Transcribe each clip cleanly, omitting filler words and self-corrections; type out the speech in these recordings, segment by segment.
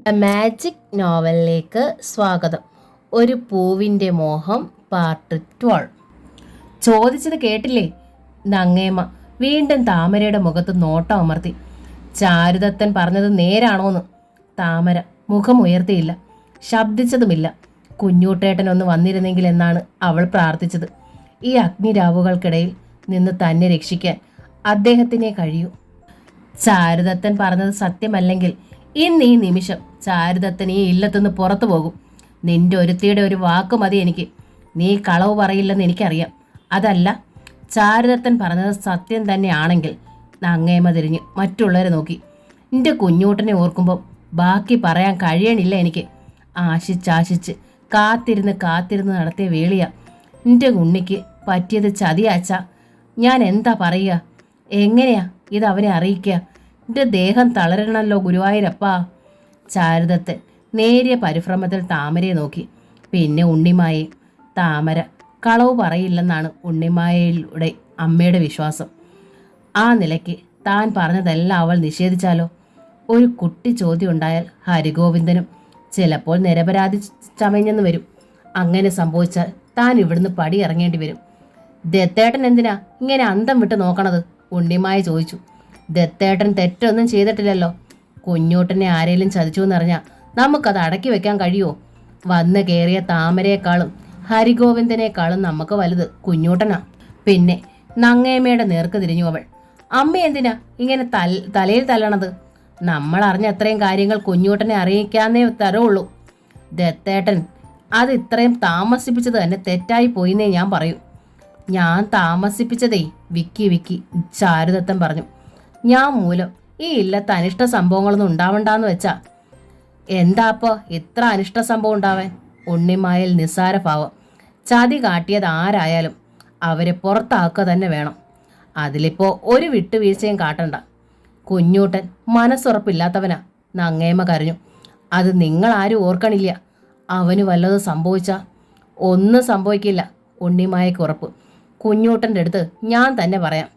A magic നോവലിലേക്ക് സ്വാഗതം. ഒരു പൂവിൻ്റെ മോഹം പാർട്ട് 12. ചോദിച്ചത് കേട്ടില്ലേ? നങ്ങേമ്മ വീണ്ടും താമരയുടെ മുഖത്ത് നോട്ടം അമർത്തി. ചാരുദത്തൻ പറഞ്ഞത് നേരാണോന്ന്? താമര മുഖമുയർത്തിയില്ല, ശബ്ദിച്ചതുമില്ല. കുഞ്ഞൂട്ടേട്ടൻ ഒന്ന് വന്നിരുന്നെങ്കിൽ എന്നാണ് അവൾ പ്രാർത്ഥിച്ചത്. ഈ അഗ്നിരാവുകൾക്കിടയിൽ നിന്ന് തന്നെ രക്ഷിക്കാൻ അദ്ദേഹത്തിനെ കഴിയൂ. ചാരുദത്തൻ പറഞ്ഞത് സത്യമല്ലെങ്കിൽ ഇന്ന് ഈ നിമിഷം ചാരുദത്തൻ ഈ ഇല്ലത്തുനിന്ന് പുറത്തു പോകും. നിന്റെ ഒരുത്തിയുടെ ഒരു വാക്ക് മതി എനിക്ക്. നീ കളവ് പറയില്ലെന്ന് എനിക്കറിയാം. അതല്ല, ചാരുദത്തൻ പറഞ്ഞത് സത്യം തന്നെയാണെങ്കിൽ. നങ്ങേമ തിരിഞ്ഞ് മറ്റുള്ളവരെ നോക്കി. നിന്റെ കുഞ്ഞൂട്ടനെ ഓർക്കുമ്പോൾ ബാക്കി പറയാൻ കഴിയണില്ല എനിക്ക്. ആശിച്ചാശിച്ച് കാത്തിരുന്ന് നടത്തിയ വേളിയാ നിന്റെ ഉണ്ണിക്ക് പറ്റിയത്. ചതിയാച്ച ഞാൻ എന്താ പറയുക? എങ്ങനെയാ ഇത് അവനെ അറിയിക്കുക? എൻ്റെ ദേഹം തളരണല്ലോ ഗുരുവായൂരപ്പാ. ചാരുദത്തൻ നേരിയ പരിഭ്രമത്തിൽ താമരയെ നോക്കി. പിന്നെ ഉണ്ണിമായെ. താമര കളവ് പറയില്ലെന്നാണ് ഉണ്ണിമായയുടെ അമ്മയുടെ വിശ്വാസം. ആ നിലയ്ക്ക് താൻ പറഞ്ഞതെല്ലാം അവൾ നിഷേധിച്ചാലോ? ഒരു കുട്ടി ചോദ്യം ഉണ്ടായാൽ ഹരിഗോവിന്ദനും ചിലപ്പോൾ നിരപരാധി ചമഞ്ഞെന്ന് വരും. അങ്ങനെ സംഭവിച്ചാൽ താൻ ഇവിടുന്ന് പടി ഇറങ്ങേണ്ടി വരും. ദത്തേട്ടൻ എന്തിനാ ഇങ്ങനെ അന്തം വിട്ട് നോക്കണത്? ഉണ്ണിമായ ചോദിച്ചു. ദത്തേട്ടൻ തെറ്റൊന്നും ചെയ്തിട്ടില്ലല്ലോ. കുഞ്ഞൂട്ടനെ ആരേലും ചതിച്ചു എന്നറിഞ്ഞാൽ നമുക്കത് അടക്കി വെക്കാൻ കഴിയുമോ? വന്ന് കയറിയ താമരയെക്കാളും ഹരിഗോവിന്ദനേക്കാളും നമുക്ക് വലുത് കുഞ്ഞൂട്ടനാ. പിന്നെ നങ്ങേമ്മയുടെ നേർക്ക് തിരിഞ്ഞു അവൾ. അമ്മ എന്തിനാ ഇങ്ങനെ തലയിൽ തല്ലണത്? നമ്മൾ അറിഞ്ഞ അത്രയും കാര്യങ്ങൾ കുഞ്ഞൂട്ടനെ അറിയിക്കാന്നേ തരവുള്ളൂ. ദത്തേട്ടൻ അത് ഇത്രയും താമസിപ്പിച്ചത് തന്നെ തെറ്റായി പോയിന്നേ ഞാൻ പറയൂ. ഞാൻ താമസിപ്പിച്ചതേ വിക്കി ചാരുദത്തൻ പറഞ്ഞു. ഞാൻ മൂലം ഈ ഇല്ലത്തെ അനിഷ്ട സംഭവങ്ങളൊന്നും ഉണ്ടാവണ്ടെന്ന് വെച്ചാ. എന്താപ്പോ ഇത്ര അനിഷ്ട സംഭവം ഉണ്ടാവാൻ? ഉണ്ണിമായൽ നിസ്സാര ഭാവം. ചതി കാട്ടിയത് ആരായാലും അവരെ പുറത്താക്കുക തന്നെ വേണം. അതിലിപ്പോ ഒരു വിട്ടുവീഴ്ചയും കാട്ടണ്ട. കുഞ്ഞൂട്ടൻ മനസ്സുറപ്പില്ലാത്തവനാ. നങ്ങേമ്മ കരഞ്ഞു. അത് നിങ്ങളാരും ഓർക്കണില്ല. അവന് വല്ലതും സംഭവിച്ചാ? ഒന്നും സംഭവിക്കില്ല, ഉണ്ണിമായക്ക് ഉറപ്പ്. കുഞ്ഞൂട്ടൻ്റെ അടുത്ത് ഞാൻ തന്നെ പറയാം.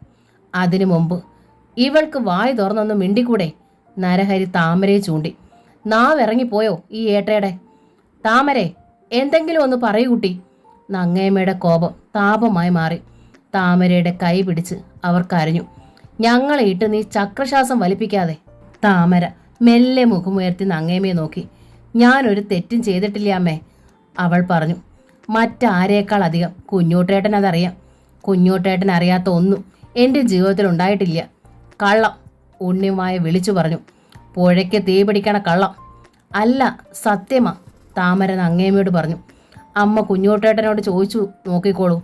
അതിനു മുമ്പ് ഇവൾക്ക് വായി തുറന്നൊന്ന് മിണ്ടിക്കൂടെ? നരഹരി താമരയെ ചൂണ്ടി. നാവിറങ്ങിപ്പോയോ ഈ ഏട്ടയുടെ? താമരെ എന്തെങ്കിലും ഒന്ന് പറയൂ കുട്ടി. നങ്ങേമ്മയുടെ കോപം താപമായി മാറി. താമരയുടെ കൈ പിടിച്ച് അവർ കരഞ്ഞു. ഞങ്ങളെ ഇട്ട് നീ ചക്രശ്വാസം വലിപ്പിക്കാതെ. താമര മെല്ലെ മുഖമുയർത്തി നങ്ങേമ്മയെ നോക്കി. ഞാനൊരു തെറ്റും ചെയ്തിട്ടില്ല അമ്മേ, അവൾ പറഞ്ഞു. മറ്റാരേക്കാൾ അധികം കുഞ്ഞൂട്ടേട്ടൻ അതറിയാം. കുഞ്ഞൂട്ടേട്ടൻ അറിയാത്ത ഒന്നും എൻ്റെ ജീവിതത്തിൽ ഉണ്ടായിട്ടില്ല. കള്ളം, ഉണ്ണിമായ വിളിച്ചു പറഞ്ഞു. പുഴയ്ക്ക് തീ പിടിക്കണ കള്ളം അല്ല, സത്യമാ, താമര നങ്ങേമ്മയോട് പറഞ്ഞു. അമ്മ കുഞ്ഞൂട്ടേട്ടനോട് ചോദിച്ചു നോക്കിക്കോളൂ.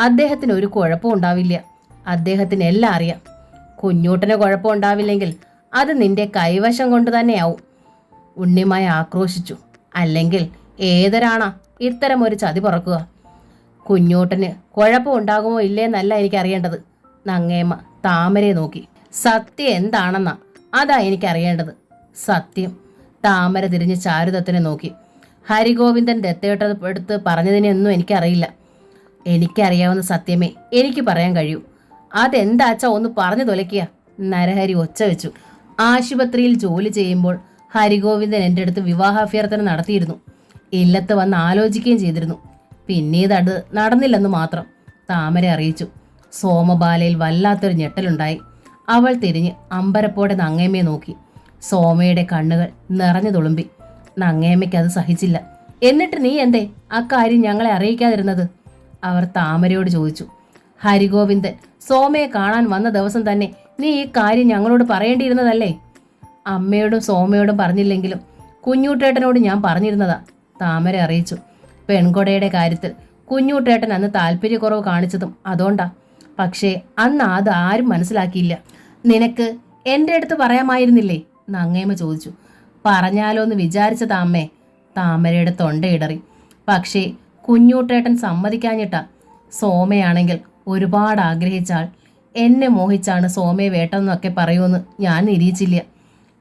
അദ്ദേഹത്തിന് ഒരു കുഴപ്പവും ഉണ്ടാവില്ല. അദ്ദേഹത്തിന് എല്ലാം അറിയാം. കുഞ്ഞൂട്ടന് കുഴപ്പമുണ്ടാവില്ലെങ്കിൽ അത് നിന്റെ കൈവശം കൊണ്ട് തന്നെയാവും, ഉണ്ണിമായ ആക്രോശിച്ചു. അല്ലെങ്കിൽ ഏതൊരാണാ ഇത്തരം ഒരു ചതി പറക്കുക? കുഞ്ഞൂട്ടന് കുഴപ്പമുണ്ടാകുമോ ഇല്ലേന്നല്ല എനിക്കറിയേണ്ടത്. നങ്ങേമ്മ താമരയെ നോക്കി. സത്യം എന്താണെന്നാ അതാ എനിക്കറിയേണ്ടത്. സത്യം. താമര തിരിഞ്ഞ് ചാരുദത്തനെ നോക്കി. ഹരിഗോവിന്ദൻ ദത്തേട്ടടുത്ത് പറഞ്ഞതിനൊന്നും എനിക്കറിയില്ല. എനിക്കറിയാവുന്ന സത്യമേ എനിക്ക് പറയാൻ കഴിയൂ. അതെന്താച്ചാ ഒന്ന് പറഞ്ഞു തൊലയ്ക്കുക. നരഹരി ഒച്ച വെച്ചു. ആശുപത്രിയിൽ ജോലി ചെയ്യുമ്പോൾ ഹരിഗോവിന്ദൻ എൻ്റെ അടുത്ത് വിവാഹാഭ്യർത്ഥന നടത്തിയിരുന്നു. ഇല്ലത്ത് വന്ന് ആലോചിക്കുകയും ചെയ്തിരുന്നു. പിന്നീട് അത് നടന്നില്ലെന്ന് മാത്രം താമര അറിയിച്ചു. സോമബാലയിൽ വല്ലാത്തൊരു ഞെട്ടലുണ്ടായി. അവൾ തിരിഞ്ഞ് അമ്പരപ്പോടെ നങ്ങേമ്മയെ നോക്കി. സോമയുടെ കണ്ണുകൾ നിറഞ്ഞു തുളുമ്പി. നങ്ങേമ്മയ്ക്ക് അത് സഹിച്ചില്ല. എന്നിട്ട് നീ എന്തേ അക്കാര്യം ഞങ്ങളെ അറിയിക്കാതിരുന്നത്? അവർ താമരയോട് ചോദിച്ചു. ഹരിഗോവിന്ദൻ സോമയെ കാണാൻ വന്ന ദിവസം തന്നെ നീ ഈ കാര്യം ഞങ്ങളോട് പറയേണ്ടിയിരുന്നതല്ലേ? അമ്മയോടും സോമയോടും പറഞ്ഞില്ലെങ്കിലും കുഞ്ഞൂട്ടേട്ടനോട് ഞാൻ പറഞ്ഞിരുന്നതാ, താമര അറിയിച്ചു. പെൺകൊടയുടെ കാര്യത്തിൽ കുഞ്ഞൂട്ടേട്ടൻ അന്ന് താല്പര്യക്കുറവ് കാണിച്ചതും അതുകൊണ്ടാ. പക്ഷേ അന്ന് അത് ആരും മനസ്സിലാക്കിയില്ല. നിനക്ക് എൻ്റെ അടുത്ത് പറയാമായിരുന്നില്ലേ? നങ്ങേമ്മ ചോദിച്ചു. പറഞ്ഞാലോ എന്ന് വിചാരിച്ചതാ അമ്മേ. താമരയുടെ തൊണ്ടയിടറി. പക്ഷേ കുഞ്ഞൂട്ടേട്ടൻ സമ്മതിക്കാഞ്ഞിട്ടാ. സോമയാണെങ്കിൽ ഒരുപാട് ആഗ്രഹിച്ചാൾ. എന്നെ മോഹിച്ചാണ് സോമയെ വേട്ടതെന്നൊക്കെ പറയുമെന്ന് ഞാൻ നിരീക്ഷിച്ചില്ല.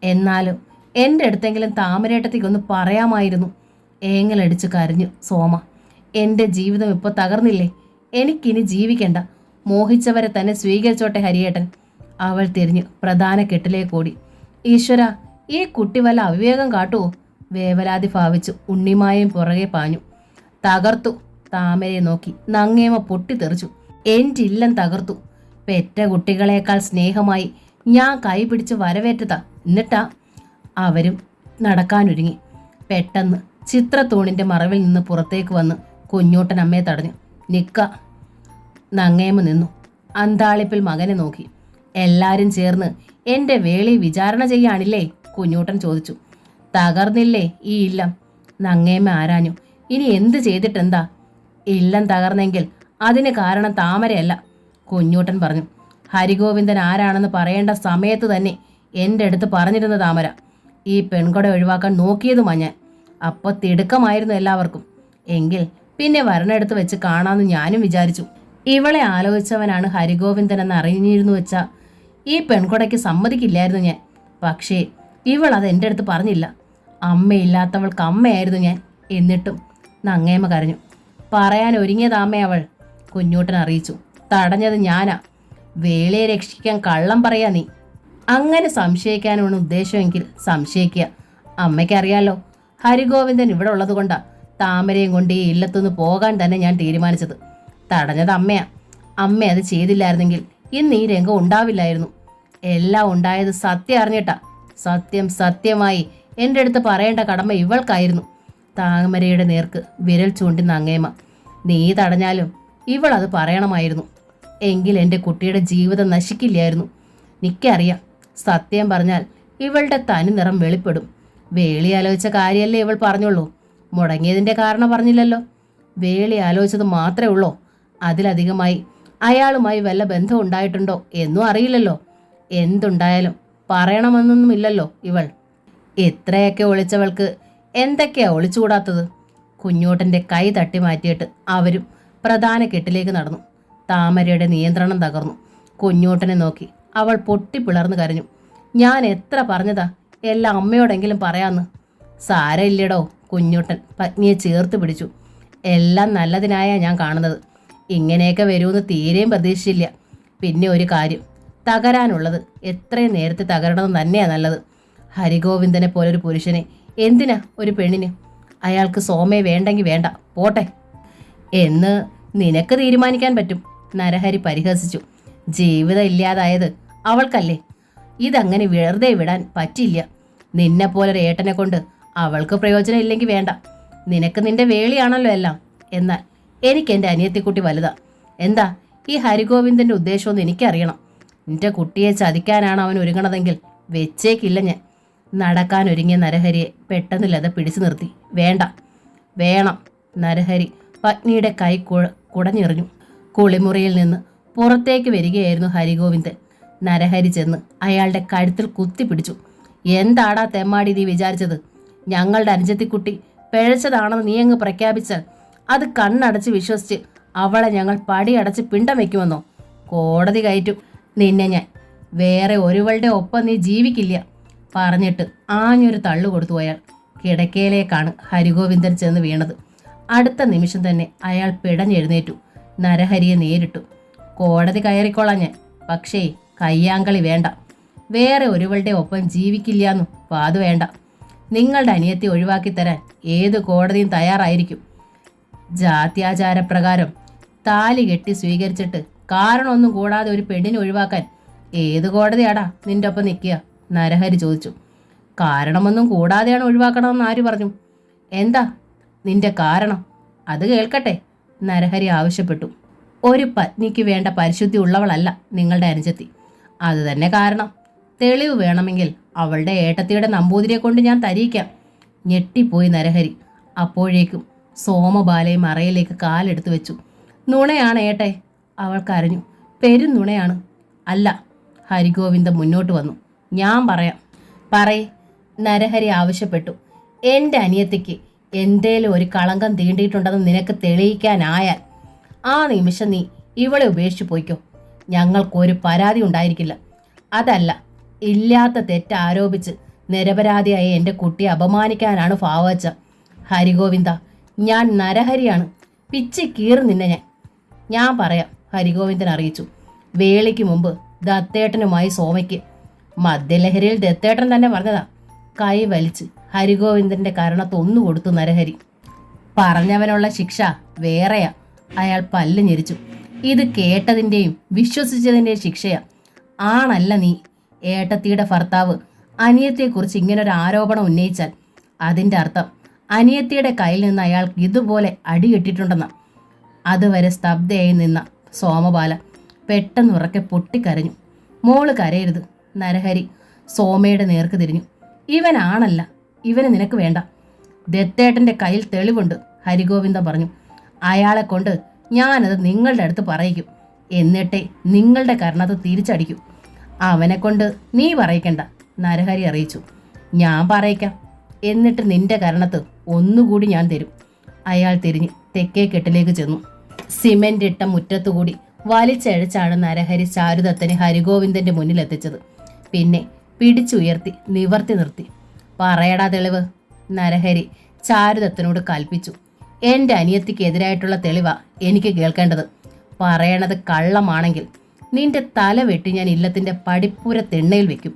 എന്നാലും എൻ്റെ അടുത്തെങ്കിലും താമരേട്ടത്തേക്കൊന്ന് പറയാമായിരുന്നു. ഏങ്ങലടിച്ച് കരഞ്ഞു സോമ. എൻ്റെ ജീവിതം ഇപ്പോൾ തകർന്നില്ലേ? എനിക്കിനി ജീവിക്കണ്ട. മോഹിച്ചവരെ തന്നെ സ്വീകരിച്ചോട്ടെ ഹരിയേട്ടൻ. അവൾ തിരിഞ്ഞു പ്രധാന കെട്ടിലേക്ക് ഓടി. ഈശ്വര, ഈ കുട്ടി വല്ല അവിവേകം കാട്ടുവോ? വേവലാതി ഭാവിച്ചു ഉണ്ണിമായും പുറകെ പാഞ്ഞു. തകർത്തു. താമരയെ നോക്കി നങ്ങേമ പൊട്ടിത്തെറിച്ചു. എന്റില്ലം തകർത്തു. പെറ്റ കുട്ടികളെക്കാൾ സ്നേഹമായി ഞാൻ കൈ പിടിച്ച് വരവേറ്റതാ. എന്നിട്ടാ അവരും നടക്കാനൊരുങ്ങി. പെട്ടെന്ന് ചിത്രത്തൂണിന്റെ മറവിൽ നിന്ന് പുറത്തേക്ക് വന്ന് കുഞ്ഞൂട്ടൻ അമ്മയെ തടഞ്ഞു. നിക്ക. നങ്ങേമ നിന്നു. അന്താളിപ്പിൽ മകനെ നോക്കി. എല്ലാരും ചേർന്ന് എന്റെ വേളി വിചാരണ ചെയ്യാണില്ലേ? കുഞ്ഞൂട്ടൻ ചോദിച്ചു. തകർന്നില്ലേ ഈ ഇല്ലം? നങ്ങേമ ആരാഞ്ഞു. ഇനി എന്ത് ചെയ്തിട്ടെന്താ? ഇല്ലം തകർന്നെങ്കിൽ അതിന് കാരണം താമരയല്ല, കുഞ്ഞൂട്ടൻ പറഞ്ഞു. ഹരിഗോവിന്ദൻ ആരാണെന്ന് പറയേണ്ട സമയത്ത് തന്നെ എൻ്റെ അടുത്ത് പറഞ്ഞിരുന്ന താമര. ഈ പെൺകൊട ഒഴിവാക്കാൻ നോക്കിയതുമാ ഞാൻ. അപ്പോൾ തിടുക്കമായിരുന്നു എല്ലാവർക്കും. എങ്കിൽ പിന്നെ വരണടുത്ത് വെച്ച് കാണാമെന്ന് ഞാനും വിചാരിച്ചു. ഇവളെ ആലോചിച്ചവനാണ് ഹരിഗോവിന്ദൻ എന്ന് അറിഞ്ഞിരുന്നു വെച്ചാൽ ഈ പെൺകൊടയ്ക്ക് സമ്മതിക്കില്ലായിരുന്നു ഞാൻ. പക്ഷേ ഇവൾ അത് എൻ്റെ അടുത്ത് പറഞ്ഞില്ല. അമ്മയില്ലാത്തവൾക്ക് അമ്മയായിരുന്നു ഞാൻ. എന്നിട്ടും നങ്ങേമ കരഞ്ഞു. പറയാൻ ഒരുങ്ങിയതാമ്മ അവൾ, കുഞ്ഞൂട്ടൻ അറിയിച്ചു. തടഞ്ഞത് ഞാനാ. വേളയെ രക്ഷിക്കാൻ കള്ളം പറയാ നീ. അങ്ങനെ സംശയിക്കാനാണ് ഉദ്ദേശമെങ്കിൽ സംശയിക്കുക. അമ്മയ്ക്കറിയാലോ ഹരിഗോവിന്ദൻ ഇവിടെ ഉള്ളത് കൊണ്ടാ താമരയും കൊണ്ട് ഈ ഇല്ലത്തുനിന്ന് പോകാൻ തന്നെ ഞാൻ തീരുമാനിച്ചത്. തടഞ്ഞത് അമ്മയാ. അമ്മ അത് ചെയ്തില്ലായിരുന്നെങ്കിൽ ഇന്ന് ഈ രംഗം ഉണ്ടാവില്ലായിരുന്നു. എല്ലാം ഉണ്ടായത് സത്യം അറിഞ്ഞിട്ടാ. സത്യം സത്യമായി എൻ്റെ അടുത്ത് പറയേണ്ട കടമ ഇവൾക്കായിരുന്നു. താമരയുടെ നേർക്ക് വിരൽ ചൂണ്ടി നങ്ങേമ. നീ തടഞ്ഞാലും ഇവൾ അത് പറയണമായിരുന്നു. എങ്കിൽ എൻ്റെ കുട്ടിയുടെ ജീവിതം നശിക്കില്ലായിരുന്നു. എനിക്കറിയാം, സത്യം പറഞ്ഞാൽ ഇവളുടെ തനി നിറം വെളിപ്പെടും. വേളി ആലോചിച്ച കാര്യമല്ലേ ഇവൾ പറഞ്ഞുള്ളൂ. മുടങ്ങിയതിൻ്റെ കാരണം പറഞ്ഞില്ലല്ലോ. വേളി ആലോചിച്ചത് മാത്രമേ ഉള്ളൂ. അതിലധികമായി അയാളുമായി വല്ല ബന്ധം ഉണ്ടായിട്ടുണ്ടോ എന്നും അറിയില്ലല്ലോ. എന്തുണ്ടായാലും പറയണമെന്നൊന്നുമില്ലല്ലോ ഇവൾ. എത്രയൊക്കെ ഒളിച്ചവൾക്ക് എന്തൊക്കെയാ ഒളിച്ചുകൂടാത്തത്? കുഞ്ഞൂട്ടൻ്റെ കൈ തട്ടി മാറ്റിയിട്ട് അവരും പ്രധാന കെട്ടിലേക്ക് നടന്നു. താമരയുടെ നിയന്ത്രണം തകർന്നു. കുഞ്ഞൂട്ടനെ നോക്കി അവൾ പൊട്ടിപ്പിളർന്നു കരഞ്ഞു. ഞാൻ എത്ര പറഞ്ഞതാ എല്ലാം അമ്മയോടെങ്കിലും പറയാന്ന്. സാരമില്ലടോ. കുഞ്ഞൂട്ടൻ പത്നിയെ ചേർത്ത് പിടിച്ചു. എല്ലാം നല്ലതിനായാ ഞാൻ കാണുന്നത്. ഇങ്ങനെയൊക്കെ വരുമെന്ന് തീരെയും പ്രതീക്ഷിച്ചില്ല. പിന്നെ ഒരു കാര്യം, തകരാനുള്ളത് എത്രയും നേരത്തെ തകരണമെന്ന് തന്നെയാണ് നല്ലത്. ഹരിഗോവിന്ദനെ പോലൊരു പുരുഷനെ എന്തിനാ ഒരു പെണ്ണിന്? അയാൾക്ക് സോമയെ വേണ്ടെങ്കിൽ വേണ്ട, പോട്ടെ എന്ന് നിനക്ക് തീരുമാനിക്കാൻ പറ്റും, നരഹരി പരിഹസിച്ചു. ജീവിതം ഇല്ലാതായത് അവൾക്കല്ലേ. ഇതങ്ങനെ വെറുതെ വിടാൻ പറ്റില്ല. നിന്നെപ്പോലൊരു ഏട്ടനെ കൊണ്ട് അവൾക്ക് പ്രയോജനം ഇല്ലെങ്കിൽ വേണ്ട. നിനക്ക് നിന്റെ വേളിയാണല്ലോ എല്ലാം. എന്നാൽ എനിക്ക് എൻ്റെ അനിയത്തിക്കുട്ടി വലുതാ. എന്താ ഈ ഹരിഗോവിന്ദൻ്റെ ഉദ്ദേശമെന്ന് എനിക്കറിയണം. നിന്റെ കുട്ടിയെ ചതിക്കാനാണ് അവൻ ഒരുങ്ങണതെങ്കിൽ വെച്ചേക്കില്ല ഞാൻ. നടക്കാനൊരുങ്ങിയ നരഹരിയെ പെട്ടെന്ന് ലത പിടിച്ചു നിർത്തി. വേണ്ട, വേണം. നരഹരി പത്നിയുടെ കൈ കുടഞ്ഞെറിഞ്ഞു. കുളിമുറിയിൽ നിന്ന് പുറത്തേക്ക് വരികയായിരുന്നു ഹരിഗോവിന്ദൻ. നരഹരി ചെന്ന് അയാളുടെ കഴുത്തിൽ കുത്തിപ്പിടിച്ചു. എന്താടാ തെമ്മാടി നീ വിചാരിച്ചത്? ഞങ്ങളുടെ അനുജത്തിക്കുട്ടി പിഴച്ചതാണെന്ന് നീ അങ്ങ് പ്രഖ്യാപിച്ചാൽ അത് കണ്ണടച്ച് വിശ്വസിച്ച് അവളെ ഞങ്ങൾ പടിയടച്ച് പിണ്ടം വയ്ക്കുമെന്നോ? കോടതി കയറ്റും നിന്നെ ഞാൻ. വേറെ ഒരുവളുടെ ഒപ്പം നീ ജീവിക്കില്ല. പറഞ്ഞിട്ട് ആഞ്ഞൊരു തള്ളു കൊടുത്തു അയാൾ. കിടക്കയിലേക്കാണ് ഹരിഗോവിന്ദൻ ചെന്ന് വീണത്. അടുത്ത നിമിഷം തന്നെ അയാൾ പിടഞ്ഞെഴുന്നേറ്റു. നരഹരിയെ നേരിട്ടു. കോടതി കയറിക്കൊള്ളാം ഞാൻ, പക്ഷേ കയ്യാങ്കളി വേണ്ട. വേറെ ഒരുവളുടെ ഒപ്പം ജീവിക്കില്ലാന്നു വാതു വേണ്ട. നിങ്ങളുടെ അനിയത്തെ ഒഴിവാക്കി തരാൻ ഏത് കോടതിയും തയ്യാറായിരിക്കും. ജാത്യാചാരപ്രകാരം താലി കെട്ടി സ്വീകരിച്ചിട്ട് കാരണമൊന്നും കൂടാതെ ഒരു പെണ്ണിനെ ഒഴിവാക്കാൻ ഏത് കോടതിയാടാ നിന്റെ ഒപ്പം നിൽക്കുക? നരഹരി ചോദിച്ചു. കാരണമൊന്നും കൂടാതെയാണ് ഒഴിവാക്കണമെന്ന് ആര് പറഞ്ഞു? എന്താ നിന്റെ കാരണം? അത് കേൾക്കട്ടെ, നരഹരി ആവശ്യപ്പെട്ടു. ഒരു പത്നിക്ക് വേണ്ട പരിശുദ്ധി ഉള്ളവളല്ല നിങ്ങളുടെ അനുജത്തി. അത് തന്നെ കാരണം. തെളിവ് വേണമെങ്കിൽ അവളുടെ ഏട്ടത്തിയുടെ നമ്പൂതിരിയെ കൊണ്ട് ഞാൻ തരിയിക്കാം. ഞെട്ടിപ്പോയി നരഹരി. അപ്പോഴേക്കും സോമബാലയും അറയിലേക്ക് കാലെടുത്തു വെച്ചു. നുണയാണ് ഏട്ടെ, അവൾ കരഞ്ഞു. പെരും നുണയാണ്. അല്ല. ഹരിഗോവിന്ദൻ മുന്നോട്ട് വന്നു. ഞാൻ പറയാം. പറയ്, നരഹരി ആവശ്യപ്പെട്ടു. എൻ്റെ അനിയത്തിക്ക് എന്തേലും ഒരു കളങ്കം തീണ്ടിയിട്ടുണ്ടെന്ന് നിനക്ക് തെളിയിക്കാനായാൽ ആ നിമിഷം നീ ഇവളെ ഉപേക്ഷിച്ചു പോയിക്കോ. ഞങ്ങൾക്കൊരു പരാതി ഉണ്ടായിരിക്കില്ല. അതല്ല, ഇല്ലാത്ത തെറ്റ് ആരോപിച്ച് നിരപരാധിയായ എൻ്റെ കുട്ടിയെ അപമാനിക്കാനാണ് ഭാവച്ച. ഹരിഗോവിന്ദ, ഞാൻ നരഹരിയാണ്. പിച്ചി കീറി നിന്നെ ഞാൻ പറയാം, ഹരിഗോവിന്ദൻ അറിയിച്ചു. വേളിക്ക് മുമ്പ് ദത്തേട്ടനുമായി സോമയ്ക്ക് മദ്യലഹരിയിൽ ദത്തേട്ടൻ തന്നെ പറഞ്ഞതാ. കൈ വലിച്ച് ഹരിഗോവിന്ദന്റെ കരണത്തൊന്നു കൊടുത്തു നരഹരി. പറഞ്ഞവനുള്ള ശിക്ഷ വേറെയാ. അയാൾ പല്ല് ഞെരിച്ചു. ഇത് കേട്ടതിൻ്റെയും വിശ്വസിച്ചതിൻ്റെയും ശിക്ഷയാ. ആണല്ല നീ. ഏട്ടത്തിയുടെ ഭർത്താവ് അനിയത്തെക്കുറിച്ച് ഇങ്ങനൊരു ആരോപണം ഉന്നയിച്ചാൽ അതിൻ്റെ അർത്ഥം അനിയത്തിയുടെ കയ്യിൽ നിന്ന് അയാൾക്ക് ഇതുപോലെ അടി കിട്ടിയിട്ടുണ്ടെന്നാ. അതുവരെ സ്തബ്ധയായി നിന്ന സോമബാല പെട്ടെന്ന് ഉറക്കെ പൊട്ടിക്കരഞ്ഞു. മോള് കരയരുത്. നരഹരി സോമയുടെ നേർക്ക് തിരിഞ്ഞു. ഇവനാണല്ല, ഇവന് നിനക്ക് വേണ്ട. ദത്തേട്ടൻ്റെ കയ്യിൽ തെളിവുണ്ട്, ഹരിഗോവിന്ദൻ പറഞ്ഞു. അയാളെ കൊണ്ട് ഞാനത് നിങ്ങളുടെ അടുത്ത് പറയിക്കും. എന്നിട്ടേ നിങ്ങളുടെ കരണത്ത് തിരിച്ചടിക്കൂ. അവനെ കൊണ്ട് നീ പറയിക്കണ്ട, നരഹരി അറിയിച്ചു. ഞാൻ പറയിക്കാം. എന്നിട്ട് നിന്റെ കരണത്ത് ഒന്നുകൂടി ഞാൻ തരും. അയാൾ തിരിഞ്ഞ് തെക്കേ കെട്ടിലേക്ക് ചെന്നു. സിമെന്റ് ഇട്ട മുറ്റത്തുകൂടി വലിച്ചഴച്ചാണ് നരഹരി ചാരുദത്തനെ ഹരിഗോവിന്ദന്റെ മുന്നിലെത്തിച്ചത്. പിന്നെ പിടിച്ചുയർത്തി നിവർത്തി നിർത്തി. പറയടാ തെളിവ്, നരഹരി ചാരുദത്തനോട് കൽപ്പിച്ചു. എൻ്റെ അനിയത്തിക്കെതിരായിട്ടുള്ള തെളിവാ എനിക്ക് കേൾക്കേണ്ടത്. പറയണത് കള്ളമാണെങ്കിൽ നിന്റെ തല വെട്ടി ഞാൻ ഇല്ലത്തിൻ്റെ പടിപ്പുര തിണ്ണയിൽ വെക്കും,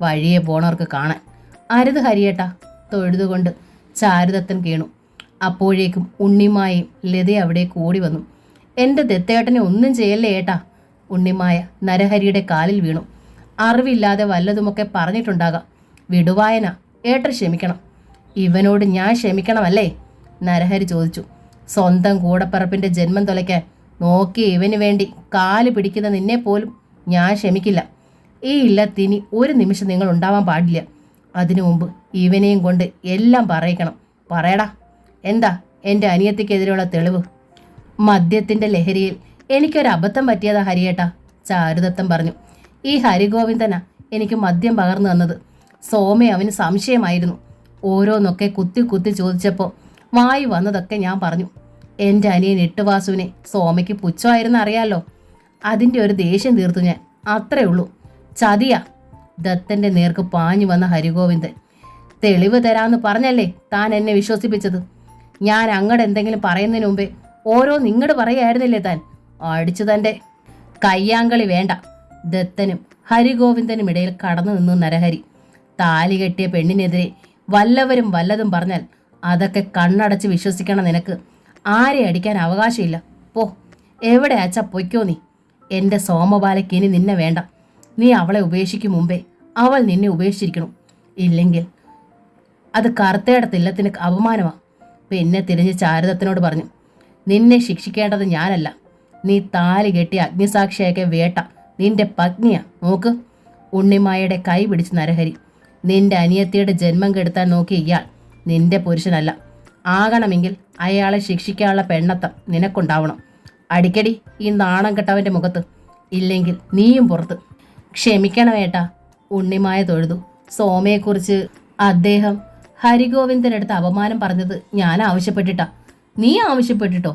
വഴിയെ പോണവർക്ക് കാണാൻ. അരുത് ഹരിയേട്ടാ, തൊഴുതുകൊണ്ട് ചാരുദത്തൻ കേണു. അപ്പോഴേക്കും ഉണ്ണിമായും ലത അവിടെ കൂടി വന്നു. എൻ്റെ ദത്തേട്ടനെ ഒന്നും ചെയ്യല്ലേ ഏട്ടാ. ഉണ്ണിമായ നരഹരിയുടെ കാലിൽ വീണു. അറിവില്ലാതെ വല്ലതുമൊക്കെ പറഞ്ഞിട്ടുണ്ടാകാം. വിടുവായന, ഏട്ടൻ ക്ഷമിക്കണം. ഇവനോട് ഞാൻ ക്ഷമിക്കണമല്ലേ? നരഹരി ചോദിച്ചു. സ്വന്തം കൂടപ്പറപ്പിൻ്റെ ജന്മം തുലയ്ക്കാൻ നോക്കി ഇവന് വേണ്ടി കാല് പിടിക്കുന്ന നിന്നെ പോലും ഞാൻ ക്ഷമിക്കില്ല. ഈ ഇല്ലത്തിനി ഒരു നിമിഷം നിങ്ങൾ ഉണ്ടാവാൻ പാടില്ല. അതിനു മുമ്പ് ഇവനെയും കൊണ്ട് എല്ലാം പറയിക്കണം. പറയടാ, എന്താ എൻ്റെ അനിയത്തിക്കെതിരെയുള്ള തെളിവ്? മദ്യത്തിൻ്റെ ലഹരിയിൽ എനിക്കൊരു അബദ്ധം പറ്റിയതാ ഹരിയേട്ടാ, ചാരുദത്തൻ പറഞ്ഞു. ഈ ഹരിഗോവിന്ദനാ എനിക്ക് മദ്യം പകർന്നു തന്നത്. സോമയെ അവന് സംശയമായിരുന്നു. ഓരോന്നൊക്കെ കുത്തി കുത്തി ചോദിച്ചപ്പോൾ വായി വന്നതൊക്കെ ഞാൻ പറഞ്ഞു. എൻ്റെ അനിയൻ എട്ടുവാസുവിനെ സോമയ്ക്ക് പുച്ഛമായിരുന്നു അറിയാലോ. അതിൻ്റെ ഒരു ദേഷ്യം തീർത്തു ഞാൻ, അത്രേ ഉള്ളൂ. ചതിയാ. ദത്തൻ്റെ നേർക്ക് പാഞ്ഞു വന്ന ഹരിഗോവിന്ദൻ. തെളിവ് തരാമെന്ന് പറഞ്ഞല്ലേ താൻ എന്നെ വിശ്വസിപ്പിച്ചത്? ഞാൻ അങ്ങോട്ട് എന്തെങ്കിലും പറയുന്നതിന് മുമ്പേ ഓരോ നിങ്ങട് പറയായിരുന്നില്ലേ താൻ? അടിച്ചു തൻ്റെ കയ്യാങ്കളി വേണ്ട. ദത്തനും ഹരിഗോവിന്ദനും ഇടയിൽ കടന്നു നിന്നു നരഹരി. താലി കെട്ടിയ പെണ്ണിനെതിരെ വല്ലവരും വല്ലതും പറഞ്ഞാൽ അതൊക്കെ കണ്ണടച്ച് വിശ്വസിക്കണം നിനക്ക്. ആരെ അടിക്കാൻ അവകാശമില്ല. പോ, എവിടെ അച്ഛാ പൊയ്ക്കോ നീ. എൻ്റെ സോമബാലയ്ക്ക് ഇനി നിന്നെ വേണ്ട. നീ അവളെ ഉപേക്ഷിക്കും മുമ്പേ അവൾ നിന്നെ ഉപേക്ഷിച്ചിരിക്കണം. ഇല്ലെങ്കിൽ അത് കറുത്തേടത്തില്ലത്തിന് അപമാനമാണ്. പിന്നെ തിരിഞ്ഞ് ചാരുദത്തനോട് പറഞ്ഞു, നിന്നെ ശിക്ഷിക്കേണ്ടത് ഞാനല്ല. നീ താലി കെട്ടി അഗ്നിസാക്ഷിയൊക്കെ വേട്ട നിന്റെ പത്നിയാ. നോക്ക്. ഉണ്ണിമായയുടെ കൈ പിടിച്ച് നരഹരി. നിന്റെ അനിയത്തിയുടെ ജന്മം കെടുത്താൻ നോക്കിയ ഇയാൾ നിന്റെ പുരുഷനല്ല. ആകണമെങ്കിൽ അയാളെ ശിക്ഷിക്കാനുള്ള പെണ്ണത്തം നിനക്കുണ്ടാവണം. അടിക്കടി ഈ നാണം കെട്ടവൻ്റെ മുഖത്ത്. ഇല്ലെങ്കിൽ നീയും പുറത്ത്. ക്ഷമിക്കണമേട്ടാ, ഉണ്ണിമായ തൊഴുതു. സോമയെക്കുറിച്ച് അദ്ദേഹം ഹരിഗോവിന്ദനടുത്ത് അപമാനം പറഞ്ഞത് ഞാൻ ആവശ്യപ്പെട്ടിട്ടാ. നീ ആവശ്യപ്പെട്ടിട്ടോ?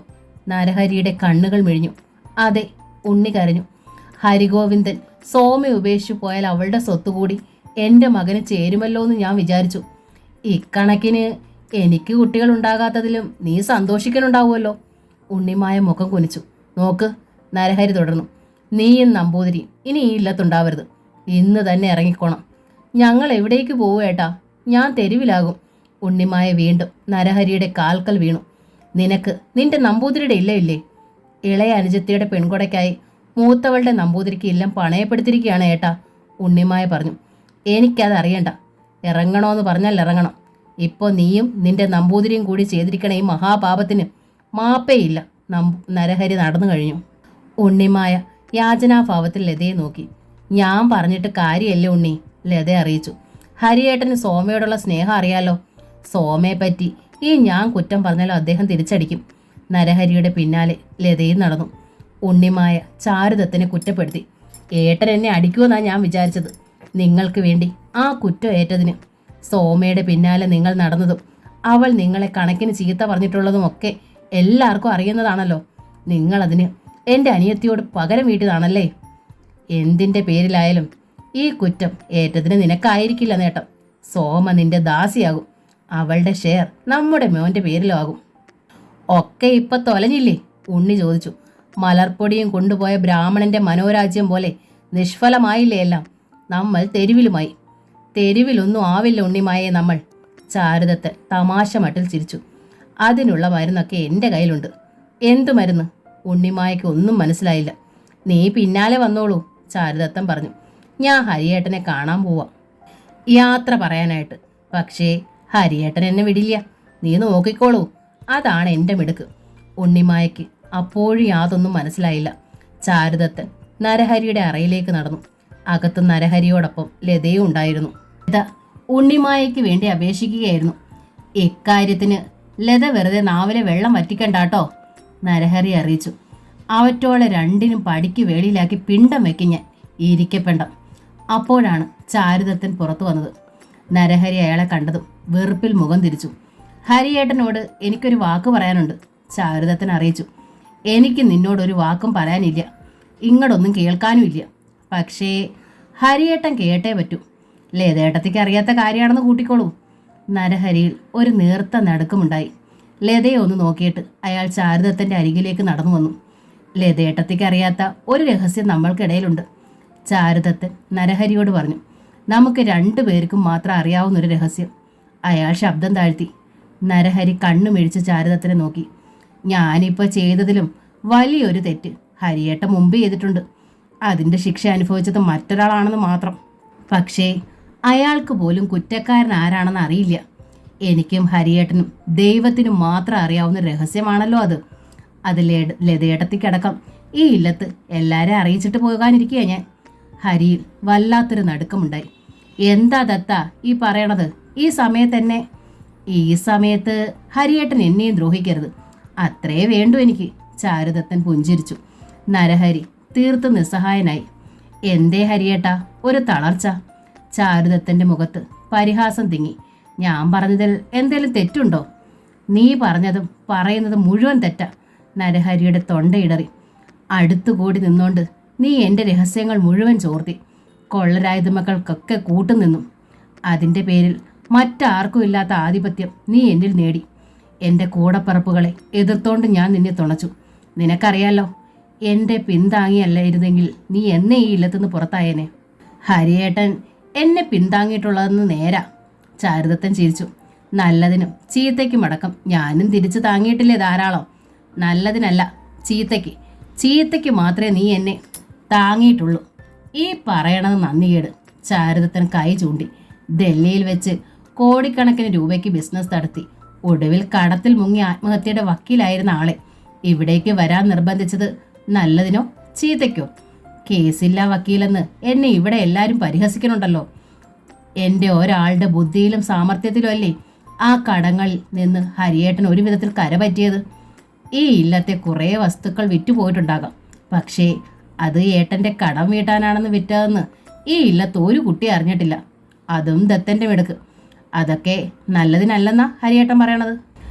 നരഹരിയുടെ കണ്ണുകൾ മിഴിഞ്ഞു. അതെ, ഉണ്ണി കരഞ്ഞു. ഹരിഗോവിന്ദൻ സോമയെ ഉപേക്ഷിച്ചു പോയാൽ അവളുടെ സ്വത്തുകൂടി എൻ്റെ മകന് ചേരുമല്ലോ എന്ന് ഞാൻ വിചാരിച്ചു. ഇക്കണക്കിന് എനിക്ക് കുട്ടികൾ ഉണ്ടാകാത്തതിലും നീ സന്തോഷിക്കലുണ്ടാവുമല്ലോ. ഉണ്ണിമായ മുഖം കുനിച്ചു. നോക്ക്, നരഹരി തുടർന്നു. നീയും നമ്പൂതിരിയും ഇനി ഈ ഇല്ലത്തുണ്ടാവരുത്. ഇന്ന് തന്നെ ഇറങ്ങിക്കോണം. ഞങ്ങൾ എവിടേക്ക് പോവുകേട്ടാ? ഞാൻ തെരുവിലാകും. ഉണ്ണിമായ വീണ്ടും നരഹരിയുടെ കാൽക്കൽ വീണു. നിനക്ക് നിന്റെ നമ്പൂതിരിയുടെ ഇല്ലയില്ലേ? ഇളയ അനുജത്തിയുടെ പെൺകൊടയ്ക്കായി മൂത്തവളുടെ നമ്പൂതിരിക്ക് ഇല്ലം പണയപ്പെടുത്തിയിരിക്കുകയാണ് ഏട്ടാ, ഉണ്ണിമായ പറഞ്ഞു. എനിക്കത് അറിയണ്ട. ഇറങ്ങണമെന്ന് പറഞ്ഞാൽ ഇറങ്ങണം. ഇപ്പോൾ നീയും നിന്റെ നമ്പൂതിരിയും കൂടി ചെയ്തിരിക്കണ ഈ മഹാപാപത്തിന് മാപ്പേയില്ല. നരഹരി നടന്നു കഴിഞ്ഞു. ഉണ്ണിമായ യാചനാഭാവത്തിൽ ലതയെ നോക്കി. ഞാൻ പറഞ്ഞിട്ട് കാര്യമല്ലേ ഉണ്ണി, ലത അറിയിച്ചു. ഹരിയേട്ടന് സോമയോടുള്ള സ്നേഹം അറിയാലോ. സോമയെപ്പറ്റി ഈ ഞാൻ കുറ്റം പറഞ്ഞാലോ അദ്ദേഹം തിരിച്ചടിക്കും. നരഹരിയുടെ പിന്നാലെ ലതയും നടന്നു. ഉണ്ണിമായ ചാരുദത്തനെ കുറ്റപ്പെടുത്തി. ഏട്ടൻ എന്നെ അടിക്കുമെന്നാണ് ഞാൻ വിചാരിച്ചത്. നിങ്ങൾക്ക് വേണ്ടി ആ കുറ്റം ഏറ്റതിന്. സോമയുടെ പിന്നാലെ നിങ്ങൾ നടന്നതും അവൾ നിങ്ങളെ കണക്കിന് ചീത്ത പറഞ്ഞിട്ടുള്ളതുമൊക്കെ എല്ലാവർക്കും അറിയുന്നതാണല്ലോ. നിങ്ങളതിന് എൻ്റെ അനിയത്തിയോട് പകരം വീട്ടിയതാണല്ലേ. എന്തിൻ്റെ പേരിലായാലും ഈ കുറ്റം ഏറ്റതിന് നിനക്കായിരിക്കില്ല നേട്ടം. സോമ നിന്റെ ദാസിയാകും. അവളുടെ ഷെയർ നമ്മുടെ മോൻ്റെ പേരിലാകും. ഒക്കെ ഇപ്പം തൊലഞ്ഞില്ലേ? ഉണ്ണി ചോദിച്ചു. മലർപ്പൊടിയും കൊണ്ടുപോയ ബ്രാഹ്മണന്റെ മനോരാജ്യം പോലെ നിഷ്ഫലമായില്ലേ എല്ലാം? നമ്മൾ തെരുവിലുമായി. തെരുവിലൊന്നും ആവില്ല ഉണ്ണിമായെ നമ്മൾ. ചാരുദത്തൻ തമാശ മട്ടിൽ ചിരിച്ചു. അതിനുള്ള മരുന്നൊക്കെ എൻ്റെ കയ്യിലുണ്ട്. എന്തു മരുന്ന്? ഉണ്ണിമായയ്ക്ക് ഒന്നും മനസ്സിലായില്ല. നീ പിന്നാലെ വന്നോളൂ, ചാരുദത്തൻ പറഞ്ഞു. ഞാൻ ഹരിയേട്ടനെ കാണാൻ പോവാം, യാത്ര പറയാനായിട്ട്. പക്ഷേ ഹരിയേട്ടൻ എന്നെ വിടില്ല. നീ നോക്കിക്കോളൂ, അതാണ് എൻ്റെ മിടുക്ക്. ഉണ്ണിമായയ്ക്ക് അപ്പോഴും യാതൊന്നും മനസ്സിലായില്ല. ചാരുദത്തൻ നരഹരിയുടെ അറയിലേക്ക് നടന്നു. അകത്ത് നരഹരിയോടൊപ്പം ലതയും ഉണ്ടായിരുന്നു. ലത ഉണ്ണിമായയ്ക്ക് വേണ്ടി അപേക്ഷിക്കുകയായിരുന്നു. ഇക്കാര്യത്തിന് ലത വെറുതെ നാവിലെ വെള്ളം വറ്റിക്കണ്ടാട്ടോ, നരഹരി അറിയിച്ചു. അവറ്റോളെ രണ്ടിനും പടിക്ക് വേളിയിലാക്കി പിണ്ടം വെക്കും ഞാൻ, ഇരിക്കപ്പെണ്ടം. അപ്പോഴാണ് ചാരുദത്തൻ പുറത്തു വന്നത്. നരഹരി അയാളെ കണ്ടതും വെറുപ്പിൽ മുഖം തിരിച്ചു. ഹരിയേട്ടനോട് എനിക്കൊരു വാക്ക് പറയാനുണ്ട്, ചാരുദത്തൻ അറിയിച്ചു. എനിക്ക് നിന്നോടൊരു വാക്കും പറയാനില്ല, ഇങ്ങടൊന്നും കേൾക്കാനും ഇല്ല. പക്ഷേ ഹരിയേട്ടൻ കേട്ടേ പറ്റൂ. ലതേട്ടത്തിക്ക് അറിയാത്ത കാര്യമാണെന്ന് കൂട്ടിക്കോളൂ. നരഹരിയിൽ ഒരു നേർത്ത നടുക്കമുണ്ടായി. ലതയെ ഒന്ന് നോക്കിയിട്ട് അയാൾ ചാരുദത്തൻ്റെ അരികിലേക്ക് നടന്നു വന്നു. ലതേട്ടത്തിക്ക് അറിയാത്ത ഒരു രഹസ്യം നമ്മൾക്കിടയിലുണ്ട്, ചാരുദത്തൻ നരഹരിയോട് പറഞ്ഞു. നമുക്ക് 2 പേർക്കും മാത്രം അറിയാവുന്നൊരു രഹസ്യം. അയാൾ ശബ്ദം താഴ്ത്തി. നരഹരി കണ്ണുമിഴിച്ച് ചാരുദത്തനെ നോക്കി. ഞാനിപ്പോൾ ചെയ്തതിലും വലിയൊരു തെറ്റ് ഹരിയേട്ടൻ മുമ്പ് ചെയ്തിട്ടുണ്ട്. അതിൻ്റെ ശിക്ഷ അനുഭവിച്ചത് മറ്റൊരാളാണെന്ന് മാത്രം. പക്ഷേ അയാൾക്ക് പോലും കുറ്റക്കാരൻ ആരാണെന്ന് അറിയില്ല. എനിക്കും ഹരിയേട്ടനും ദൈവത്തിനും മാത്രം അറിയാവുന്ന രഹസ്യമാണല്ലോ അത്. ലതേട്ടത്തിക്കടക്കം ഈ ഇല്ലത്ത് എല്ലാവരെയും അറിയിച്ചിട്ട് പോകാനിരിക്കുക ഞാൻ. ഹരിയിൽ വല്ലാത്തൊരു നടുക്കമുണ്ടായി. എന്താ ദത്ത ഈ പറയണത്? ഈ സമയത്ത് ഹരിയേട്ടൻ എന്നെയും ദ്രോഹിക്കരുത്, അത്രേ വേണ്ടു എനിക്ക്, ചാരുദത്തൻ പുഞ്ചിരിച്ചു. നരഹരി തീർത്തും നിസ്സഹായനായി. എന്തേ ഹരിയേട്ടാ ഒരു തളർച്ച? ചാരുദത്തൻ്റെ മുഖത്ത് പരിഹാസം തിങ്ങി. ഞാൻ പറഞ്ഞതിൽ എന്തേലും തെറ്റുണ്ടോ? നീ പറഞ്ഞതും പറയുന്നതും മുഴുവൻ തെറ്റാ, നരഹരിയുടെ തൊണ്ടയിടറി. അടുത്തുകൂടി നിന്നോണ്ട് നീ എൻ്റെ രഹസ്യങ്ങൾ മുഴുവൻ ചോർത്തി. കൊള്ളരായുധമക്കൾക്കൊക്കെ കൂട്ടുനിന്നു. അതിൻ്റെ പേരിൽ മറ്റാർക്കും ഇല്ലാത്ത ആധിപത്യം നീ എന്നിൽ നേടി. എൻ്റെ കൂടപ്പറപ്പുകളെ എതിർത്തോണ്ട് ഞാൻ നിന്നെ തുണച്ചു. നിനക്കറിയാലോ, എൻ്റെ പിന്താങ്ങിയല്ലായിരുന്നെങ്കിൽ നീ എന്നെ ഈ ഇല്ലത്തുനിന്ന് പുറത്തായേനെ. ഹരിയേട്ടൻ എന്നെ പിന്താങ്ങിയിട്ടുള്ളതെന്ന് നേരാ, ചാരുദത്തൻ ചിരിച്ചു. നല്ലതിനും ചീത്തയ്ക്കും അടക്കം ഞാനും തിരിച്ചു താങ്ങിയിട്ടില്ലേ ധാരാളം. നല്ലതിനല്ല, ചീത്തയ്ക്ക് മാത്രമേ നീ എന്നെ താങ്ങിയിട്ടുള്ളൂ. ഈ പറയണത് നന്ദികേട്, ചാരുദത്തൻ കൈ ചൂണ്ടി. ഡൽഹിയിൽ വെച്ച് കോടിക്കണക്കിന് രൂപയ്ക്ക് ബിസിനസ് നടത്തി ഒടുവിൽ കടത്തിൽ മുങ്ങി ആത്മഹത്യയുടെ വക്കീലായിരുന്ന ആളെ ഇവിടേക്ക് വരാൻ നിർബന്ധിച്ചത് നല്ലതിനോ ചീത്തയ്ക്കോ? കേസില്ലാ വക്കീലെന്ന് എന്നെ ഇവിടെ എല്ലാവരും പരിഹസിക്കണുണ്ടല്ലോ. എൻ്റെ ഒരാളുടെ ബുദ്ധിയിലും സാമർഥ്യത്തിലും അല്ലേ ആ കടങ്ങളിൽ നിന്ന് ഹരിയേട്ടൻ ഒരു വിധത്തിൽ കരപറ്റിയത്. ഈ ഇല്ലത്തെ കുറേ വസ്തുക്കൾ വിറ്റുപോയിട്ടുണ്ടാകാം, പക്ഷേ അത് ഏട്ടൻ്റെ കടം വീട്ടാനാണെന്ന് വിറ്റതെന്ന് ഈ ഇല്ലത്ത് ഒരു കുട്ടി അറിഞ്ഞിട്ടില്ല. അതും ദത്തൻ്റെ മിടുക്ക്. അതൊക്കെ നല്ലതിനല്ലെന്നാ ഹരിയേട്ടൻ പറയണത്.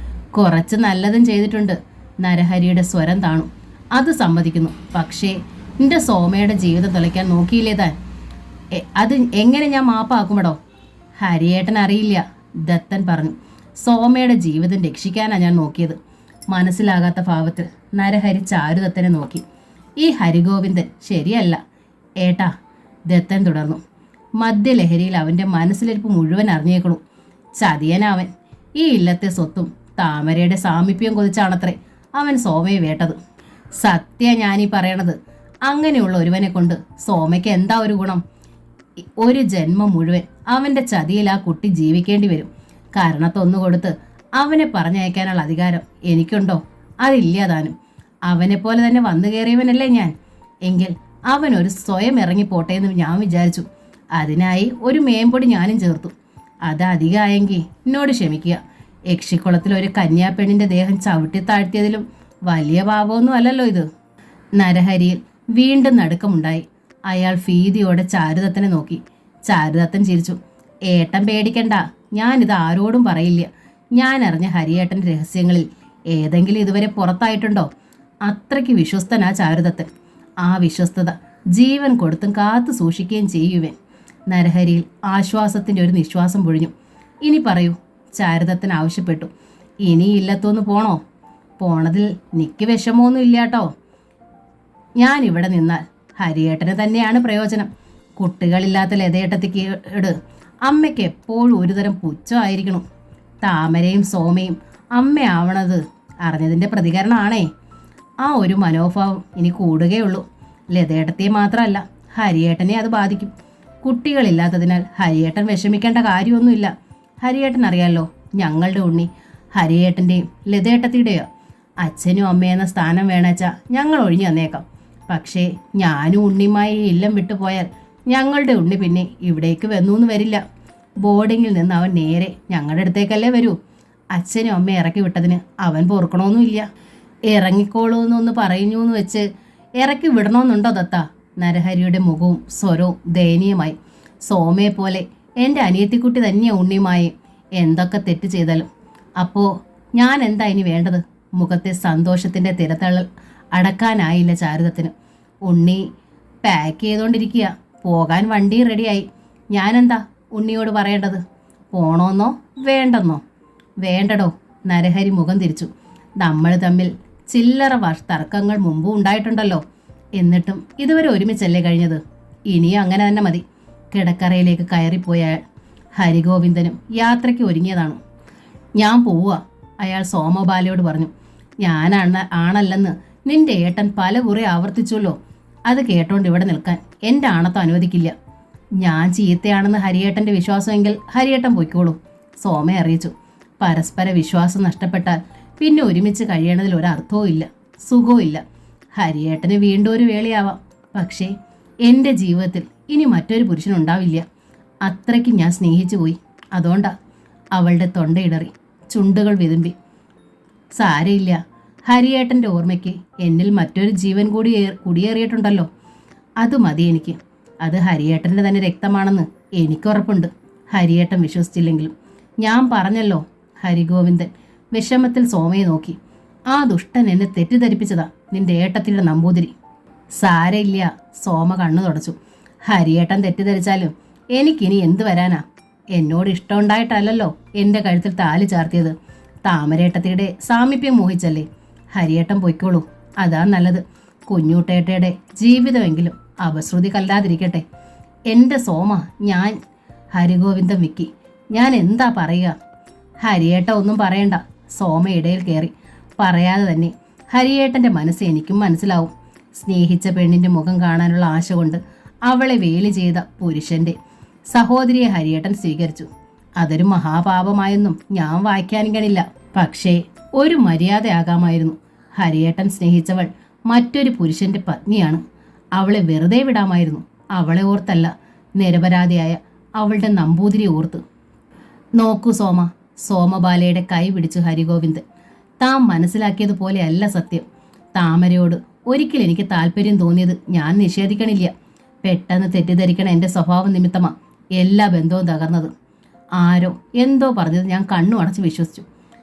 കുറച്ച് നല്ലതും ചെയ്തിട്ടുണ്ട്, നരഹരിയുടെ സ്വരം താണു. അത് സമ്മതിക്കുന്നു. പക്ഷേ നിന്റെ സോമയുടെ ജീവിതം തുലയ്ക്കാൻ നോക്കിയില്ലേ താൻ? അത് എങ്ങനെ ഞാൻ മാപ്പാക്കുമടോ? ഹരിയേട്ടൻ അറിയില്ല, ദത്തൻ പറഞ്ഞു. സോമയുടെ ജീവിതം രക്ഷിക്കാനാണ് ഞാൻ നോക്കിയത്. മനസ്സിലാകാത്ത ഭാവത്തിൽ നരഹരി ചാരുദത്തനെ നോക്കി. ഈ ഹരിഗോവിന്ദൻ ശരിയല്ല ഏട്ടാ, ദത്തൻ തുടർന്നു. മദ്യലഹരിയിൽ അവൻ്റെ മനസ്സിലിരിപ്പ് മുഴുവൻ അറിഞ്ഞേക്കണു. ചതിയനവൻ. ഈ ഇല്ലത്തെ സ്വത്തും താമരയുടെ സാമീപ്യം കൊതിച്ചാണത്രേ അവൻ സോമയെ വേട്ടത്. സത്യ ഞാനീ പറയണത്. അങ്ങനെയുള്ള ഒരുവനെ കൊണ്ട് സോമയ്ക്ക് എന്താ ഒരു ഗുണം? ഒരു ജന്മം മുഴുവൻ അവൻ്റെ ചതിയിൽ ആ കുട്ടി ജീവിക്കേണ്ടി വരും. കാരണത്തൊന്നു കൊടുത്ത് അവനെ പറഞ്ഞയക്കാനുള്ള അധികാരം എനിക്കുണ്ടോ? അതില്ലാതാനും. അവനെപ്പോലെ തന്നെ വന്നു കയറിയവനല്ലേ ഞാൻ. എങ്കിൽ അവനൊരു സ്വയം ഇറങ്ങിപ്പോട്ടെ എന്ന് ഞാൻ വിചാരിച്ചു. അതിനായി ഒരു മേമ്പൊടി ഞാനും ചേർത്തു. അത് അധികമായെങ്കിൽ എന്നോട് ക്ഷമിക്കുക. യക്ഷിക്കുളത്തിൽ ഒരു കന്യാപ്പെണ്ണിൻ്റെ ദേഹം ചവിട്ടിത്താഴ്ത്തിയതിലും വലിയ പാപമൊന്നും അല്ലല്ലോ ഇത്. നരഹരിയിൽ വീണ്ടും നടുക്കമുണ്ടായി. അയാൾ ഭീതിയോടെ ചാരുദത്തനെ നോക്കി. ചാരുദത്തൻ ചിരിച്ചു. ഏട്ടൻ പേടിക്കണ്ട, ഞാനിത് ആരോടും പറയില്ല. ഞാൻ അറിഞ്ഞ ഹരിയേട്ടൻ്റെ രഹസ്യങ്ങളിൽ ഏതെങ്കിലും ഇതുവരെ പുറത്തായിട്ടുണ്ടോ? അത്രയ്ക്ക് വിശ്വസ്തനാ ചാരുദത്തൻ. ആ വിശ്വസ്തത ജീവൻ കൊടുത്തും കാത്തു സൂക്ഷിക്കുകയും ചെയ്യുവൻ. നരഹരിയിൽ ആശ്വാസത്തിൻ്റെ ഒരു നിശ്വാസം പൊഴിഞ്ഞു. ഇനി പറയൂ, ചാരുദത്തൻ ആവശ്യപ്പെട്ടു. ഇനി ഇല്ലത്തൊന്ന് പോണോ? പോണതിൽ നിക്ക് വിഷമമൊന്നും ഇല്ലാട്ടോ. ഞാനിവിടെ നിന്നാൽ ഹരിയേട്ടന് തന്നെയാണ് പ്രയോജനം. കുട്ടികളില്ലാത്ത ലതയേട്ടത്തിക്ക് അമ്മയ്ക്ക് എപ്പോഴും ഒരുതരം പുച്ഛമായിരിക്കണം. താമരയും സോമയും അമ്മയാവണത് അറിഞ്ഞതിൻ്റെ പ്രതികരണമാണേ. ആ ഒരു മനോഭാവം ഇനി കൂടുകയുള്ളൂ. ലതേട്ടത്തെ മാത്രമല്ല, ഹരിയേട്ടനെ അത് ബാധിക്കും. കുട്ടികളില്ലാത്തതിനാൽ ഹരിയേട്ടൻ വിഷമിക്കേണ്ട കാര്യമൊന്നുമില്ല. ഹരിയേട്ടൻ അറിയാലോ, ഞങ്ങളുടെ ഉണ്ണി ഹരിയേട്ടൻ്റെയും ലതേട്ടത്തിയുടെയോ അച്ഛനും അമ്മയെന്ന സ്ഥാനം വേണച്ചാ ഞങ്ങൾ ഒഴിഞ്ഞു തന്നേക്കാം. പക്ഷേ ഞാനും ഉണ്ണിയുമായി ഇല്ലം വിട്ടുപോയാൽ ഞങ്ങളുടെ ഉണ്ണി പിന്നെ ഇവിടേക്ക് വന്നൂന്ന് വരില്ല. ബോർഡിങ്ങിൽ നിന്ന് അവൻ നേരെ ഞങ്ങളുടെ അടുത്തേക്കല്ലേ വരൂ. അച്ഛനും അമ്മയെ ഇറക്കി വിട്ടതിന് അവൻ പൊറുക്കണമെന്നുമില്ല. ഇറങ്ങിക്കോളൂന്നൊന്ന് പറയുന്നു എന്ന് വെച്ച് ഇറക്കി വിടണമെന്നുണ്ടോ ദത്ത? നരഹരിയുടെ മുഖവും സ്വരവും ദയനീയമായി. സോമയെ പോലെ എൻ്റെ അനിയത്തിക്കുട്ടി തന്നെയാണ് ഉണ്ണിയുമായി എന്തൊക്കെ തെറ്റ് ചെയ്താലും. അപ്പോൾ ഞാൻ എന്താ ഇനി വേണ്ടത്? മുഖത്തെ സന്തോഷത്തിൻ്റെ തിരത്തള്ളൽ അടക്കാനായില്ല ചാരുതത്തിന്. ഉണ്ണി പാക്ക് ചെയ്തുകൊണ്ടിരിക്കുക. പോകാൻ വണ്ടി റെഡിയായി. ഞാനെന്താ ഉണ്ണിയോട് പറയേണ്ടത്? പോണോന്നോ വേണ്ടെന്നോ? വേണ്ടടോ. നരഹരി മുഖം തിരിച്ചു. നമ്മൾ തമ്മിൽ ചില്ലറ തർക്കങ്ങൾ മുമ്പും ഉണ്ടായിട്ടുണ്ടല്ലോ. എന്നിട്ടും ഇതുവരെ ഒരുമിച്ചല്ലേ കഴിഞ്ഞത്? ഇനിയും അങ്ങനെ തന്നെ മതി. കിടക്കറയിലേക്ക് കയറിപ്പോയ ഹരിഗോവിന്ദനും യാത്രയ്ക്ക് ഒരുങ്ങിയതാണ്. ഞാൻ പോവുക, അയാൾ സോമബാലയോട് പറഞ്ഞു. ആണല്ലെന്ന് നിന്റെ ഏട്ടൻ പല കുറെ ആവർത്തിച്ചല്ലോ. അത് കേട്ടോണ്ട് ഇവിടെ നിൽക്കാൻ എൻ്റെ ആണത്തം അനുവദിക്കില്ല. ഞാൻ ചീത്തയാണെന്ന് ഹരിയേട്ടൻ്റെ വിശ്വാസമെങ്കിൽ ഹരിയേട്ടൻ പൊയ്ക്കോളൂ, സോമ അറിയിച്ചു. പരസ്പര വിശ്വാസം നഷ്ടപ്പെട്ടാൽ പിന്നെ ഒരുമിച്ച് കഴിയണതിൽ ഒരർത്ഥവും ഇല്ല, സുഖവും ഇല്ല. ഹരിയേട്ടന് വീണ്ടും ഒരു വേളയാവാം, പക്ഷേ എൻ്റെ ജീവിതത്തിൽ ഇനി മറ്റൊരു പുരുഷനുണ്ടാവില്ല. അത്രയ്ക്ക് ഞാൻ സ്നേഹിച്ചു പോയി. അതുകൊണ്ടാ. അവളുടെ തൊണ്ടയിടറി, ചുണ്ടുകൾ വിതുമ്പി. സാരയില്ല, ഹരിയേട്ടൻ്റെ ഓർമ്മയ്ക്ക് എന്നിൽ മറ്റൊരു ജീവൻ കൂടി കുടിയേറിയിട്ടുണ്ടല്ലോ. അത് മതി എനിക്ക്. അത് ഹരിയേട്ടൻ്റെ തന്നെ രക്തമാണെന്ന് എനിക്കുറപ്പുണ്ട്. ഹരിയേട്ടൻ വിശ്വസിച്ചില്ലെങ്കിലും ഞാൻ പറഞ്ഞല്ലോ. ഹരിഗോവിന്ദൻ വിഷമത്തിൽ സോമയെ നോക്കി. ആ ദുഷ്ടൻ എന്നെ തെറ്റിദ്ധരിപ്പിച്ചതാ നിന്റെ ഏട്ടത്തിയുടെ നമ്പൂതിരി. സാരയില്ല, സോമ കണ്ണു തുടച്ചു. ഹരിയേട്ടൻ തെറ്റിദ്ധരിച്ചാലും എനിക്കിനി എന്തു വരാനാ? എന്നോട് ഇഷ്ടമുണ്ടായിട്ടല്ലല്ലോ എൻ്റെ കഴുത്തിൽ താലി ചാർത്തിയത്. താമരേട്ടത്തിയുടെ സാമീപ്യം മോഹിച്ചല്ലേ. ഹരിയേട്ടൻ പൊയ്ക്കോളൂ, അതാ നല്ലത്. കുഞ്ഞൂട്ടേട്ടയുടെ ജീവിതമെങ്കിലും അപശ്രുതി കല്ലാതിരിക്കട്ടെ. എൻ്റെ സോമ, ഞാൻ ഹരിഗോവിന്ദൻ വിക്കി, ഞാൻ എന്താ പറയുക? ഹരിയേട്ട ഒന്നും പറയണ്ട, സോമ ഇടയിൽ കയറി. പറയാതെ തന്നെ ഹരിയേട്ടൻ്റെ മനസ്സ് എനിക്കും മനസ്സിലാവും. സ്നേഹിച്ച പെണ്ണിൻ്റെ മുഖം കാണാനുള്ള ആശ കൊണ്ട് അവളെ വേലി ചെയ്ത പുരുഷൻ്റെ സഹോദരിയെ ഹരിയേട്ടൻ സ്വീകരിച്ചു. അതൊരു മഹാപാപമായെന്നും ഞാൻ വായിക്കാനില്ല. പക്ഷേ ഒരു മര്യാദയാകാമായിരുന്നു. ഹരിയേട്ടൻ സ്നേഹിച്ചവൾ മറ്റൊരു പുരുഷന്റെ പത്നിയാണ്. അവളെ വെറുതെ വിടാമായിരുന്നു. അവളെ ഓർത്തല്ല, നിരപരാധിയായ അവളുടെ നമ്പൂതിരി ഓർത്ത്. നോക്കൂ സോമ, സോമബാലയുടെ കൈ പിടിച്ചു ഹരിഗോവിന്ദൻ. താൻ മനസ്സിലാക്കിയതുപോലെയല്ല സത്യം. താമരയോട് ഒരിക്കൽ എനിക്ക് താല്പര്യം തോന്നിയത് ഞാൻ നിഷേധിക്കണില്ല. പെട്ടെന്ന് തെറ്റിദ്ധരിക്കണ എൻ്റെ സ്വഭാവം നിമിത്തമാ എല്ലാ ബന്ധവും തകർന്നത്. ആരോ എന്തോ പറഞ്ഞത് ഞാൻ കണ്ണു അടച്ച് വിശ്വസിച്ചു.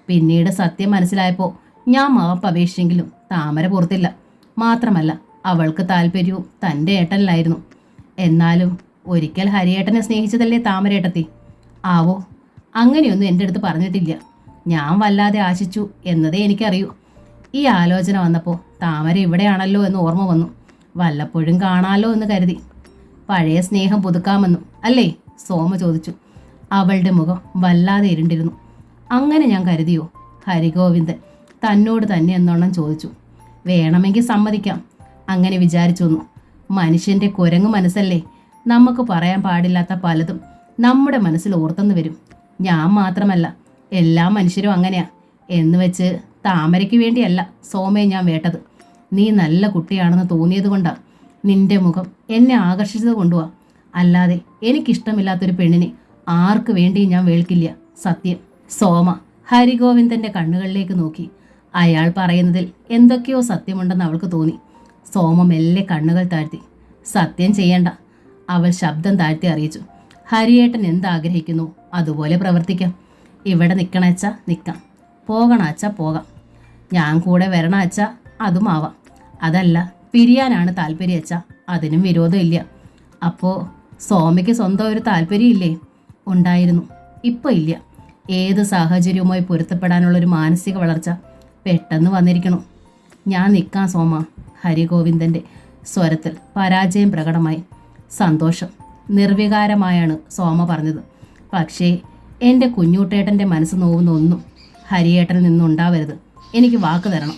പിന്നീട് സത്യം മനസ്സിലായപ്പോൾ ഞാൻ മാപ്പ് അപേക്ഷിച്ചെങ്കിലും താമര പുറത്തില്ല. മാത്രമല്ല, അവൾക്ക് താല്പര്യവും തൻ്റെ ഏട്ടനിലായിരുന്നു. എന്നാലും ഒരിക്കൽ ഹരിയേട്ടനെ സ്നേഹിച്ചതല്ലേ താമരേട്ടത്തി? ആവോ, അങ്ങനെയൊന്നും എൻ്റെ അടുത്ത് പറഞ്ഞിട്ടില്ല. ഞാൻ വല്ലാതെ ആശിച്ചു എന്നതേ എനിക്കറിയൂ. ഈ ആലോചന വന്നപ്പോൾ താമര ഇവിടെയാണല്ലോ എന്ന് ഓർമ്മ വന്നു. വല്ലപ്പോഴും കാണാലോ എന്ന് കരുതി. പഴയ സ്നേഹം പുതുക്കാമെന്നും അല്ലേ? സോമ ചോദിച്ചു. അവളുടെ മുഖം വല്ലാതെ ഇരുണ്ടിരുന്നു. അങ്ങനെ ഞാൻ കരുതിയോ? ഹരിഗോവിന്ദൻ തന്നോട് തന്നെ എന്നോണം ചോദിച്ചു. വേണമെങ്കിൽ സമ്മതിക്കാം, അങ്ങനെ വിചാരിച്ചു വന്നു. മനുഷ്യൻ്റെ കുരങ്ങു മനസ്സല്ലേ, നമുക്ക് പറയാൻ പാടില്ലാത്ത പലതും നമ്മുടെ മനസ്സിൽ ഓർത്തെന്ന് വരും. ഞാൻ മാത്രമല്ല, എല്ലാ മനുഷ്യരും അങ്ങനെയാ. എന്ന് വെച്ച് താമരയ്ക്ക് വേണ്ടിയല്ല സോമയെ ഞാൻ വേട്ടത്. നീ നല്ല കുട്ടിയാണെന്ന് തോന്നിയത് കൊണ്ടാണ്. നിന്റെ മുഖം എന്നെ ആകർഷിച്ചത് കൊണ്ടുവാ. അല്ലാതെ എനിക്കിഷ്ടമില്ലാത്തൊരു പെണ്ണിനെ ആർക്ക് വേണ്ടിയും ഞാൻ വേൾക്കില്ല, സത്യം. സോമ ഹരിഗോവിന്ദൻ്റെ കണ്ണുകളിലേക്ക് നോക്കി. അയാൾ പറയുന്നതിൽ എന്തൊക്കെയോ സത്യമുണ്ടെന്ന് അവൾക്ക് തോന്നി. സോമ മെല്ലെ കണ്ണുകൾ താഴ്ത്തി. സത്യം ചെയ്യണ്ട, അവൾ ശബ്ദം താഴ്ത്തി അറിയിച്ചു. ഹരിയേട്ടൻ എന്താഗ്രഹിക്കുന്നു അതുപോലെ പ്രവർത്തിക്കാം. ഇവിടെ നിൽക്കണച്ച നിൽക്കാം, പോകണച്ച പോകാം. ഞാൻ കൂടെ വരണച്ച അതുമാവാം. അതല്ല പിരിയാനാണ് താല്പര്യം വെച്ചാൽ അതിനും വിരോധമില്ല. അപ്പോൾ സോമയ്ക്ക് സ്വന്തം ഒരു താല്പര്യമില്ലേ? ഉണ്ടായിരുന്നു, ഇപ്പോൾ ഇല്ല. ഏത് സാഹചര്യവുമായി പൊരുത്തപ്പെടാനുള്ളൊരു മാനസിക വളർച്ച പെട്ടെന്ന് വന്നിരിക്കണു. ഞാൻ നിൽക്കാം സോമ. ഹരിഗോവിന്ദൻ്റെ സ്വരത്തിൽ പരാജയം പ്രകടമായി. സന്തോഷം നിർവികാരമായാണ് സോമ പറഞ്ഞത്. പക്ഷേ എൻ്റെ കുഞ്ഞൂട്ടേട്ടൻ്റെ മനസ്സ് നോവുന്ന ഒന്നും ഹരിയേട്ടനിൽ നിന്നുണ്ടാവരുത്. എനിക്ക് വാക്ക് തരണം.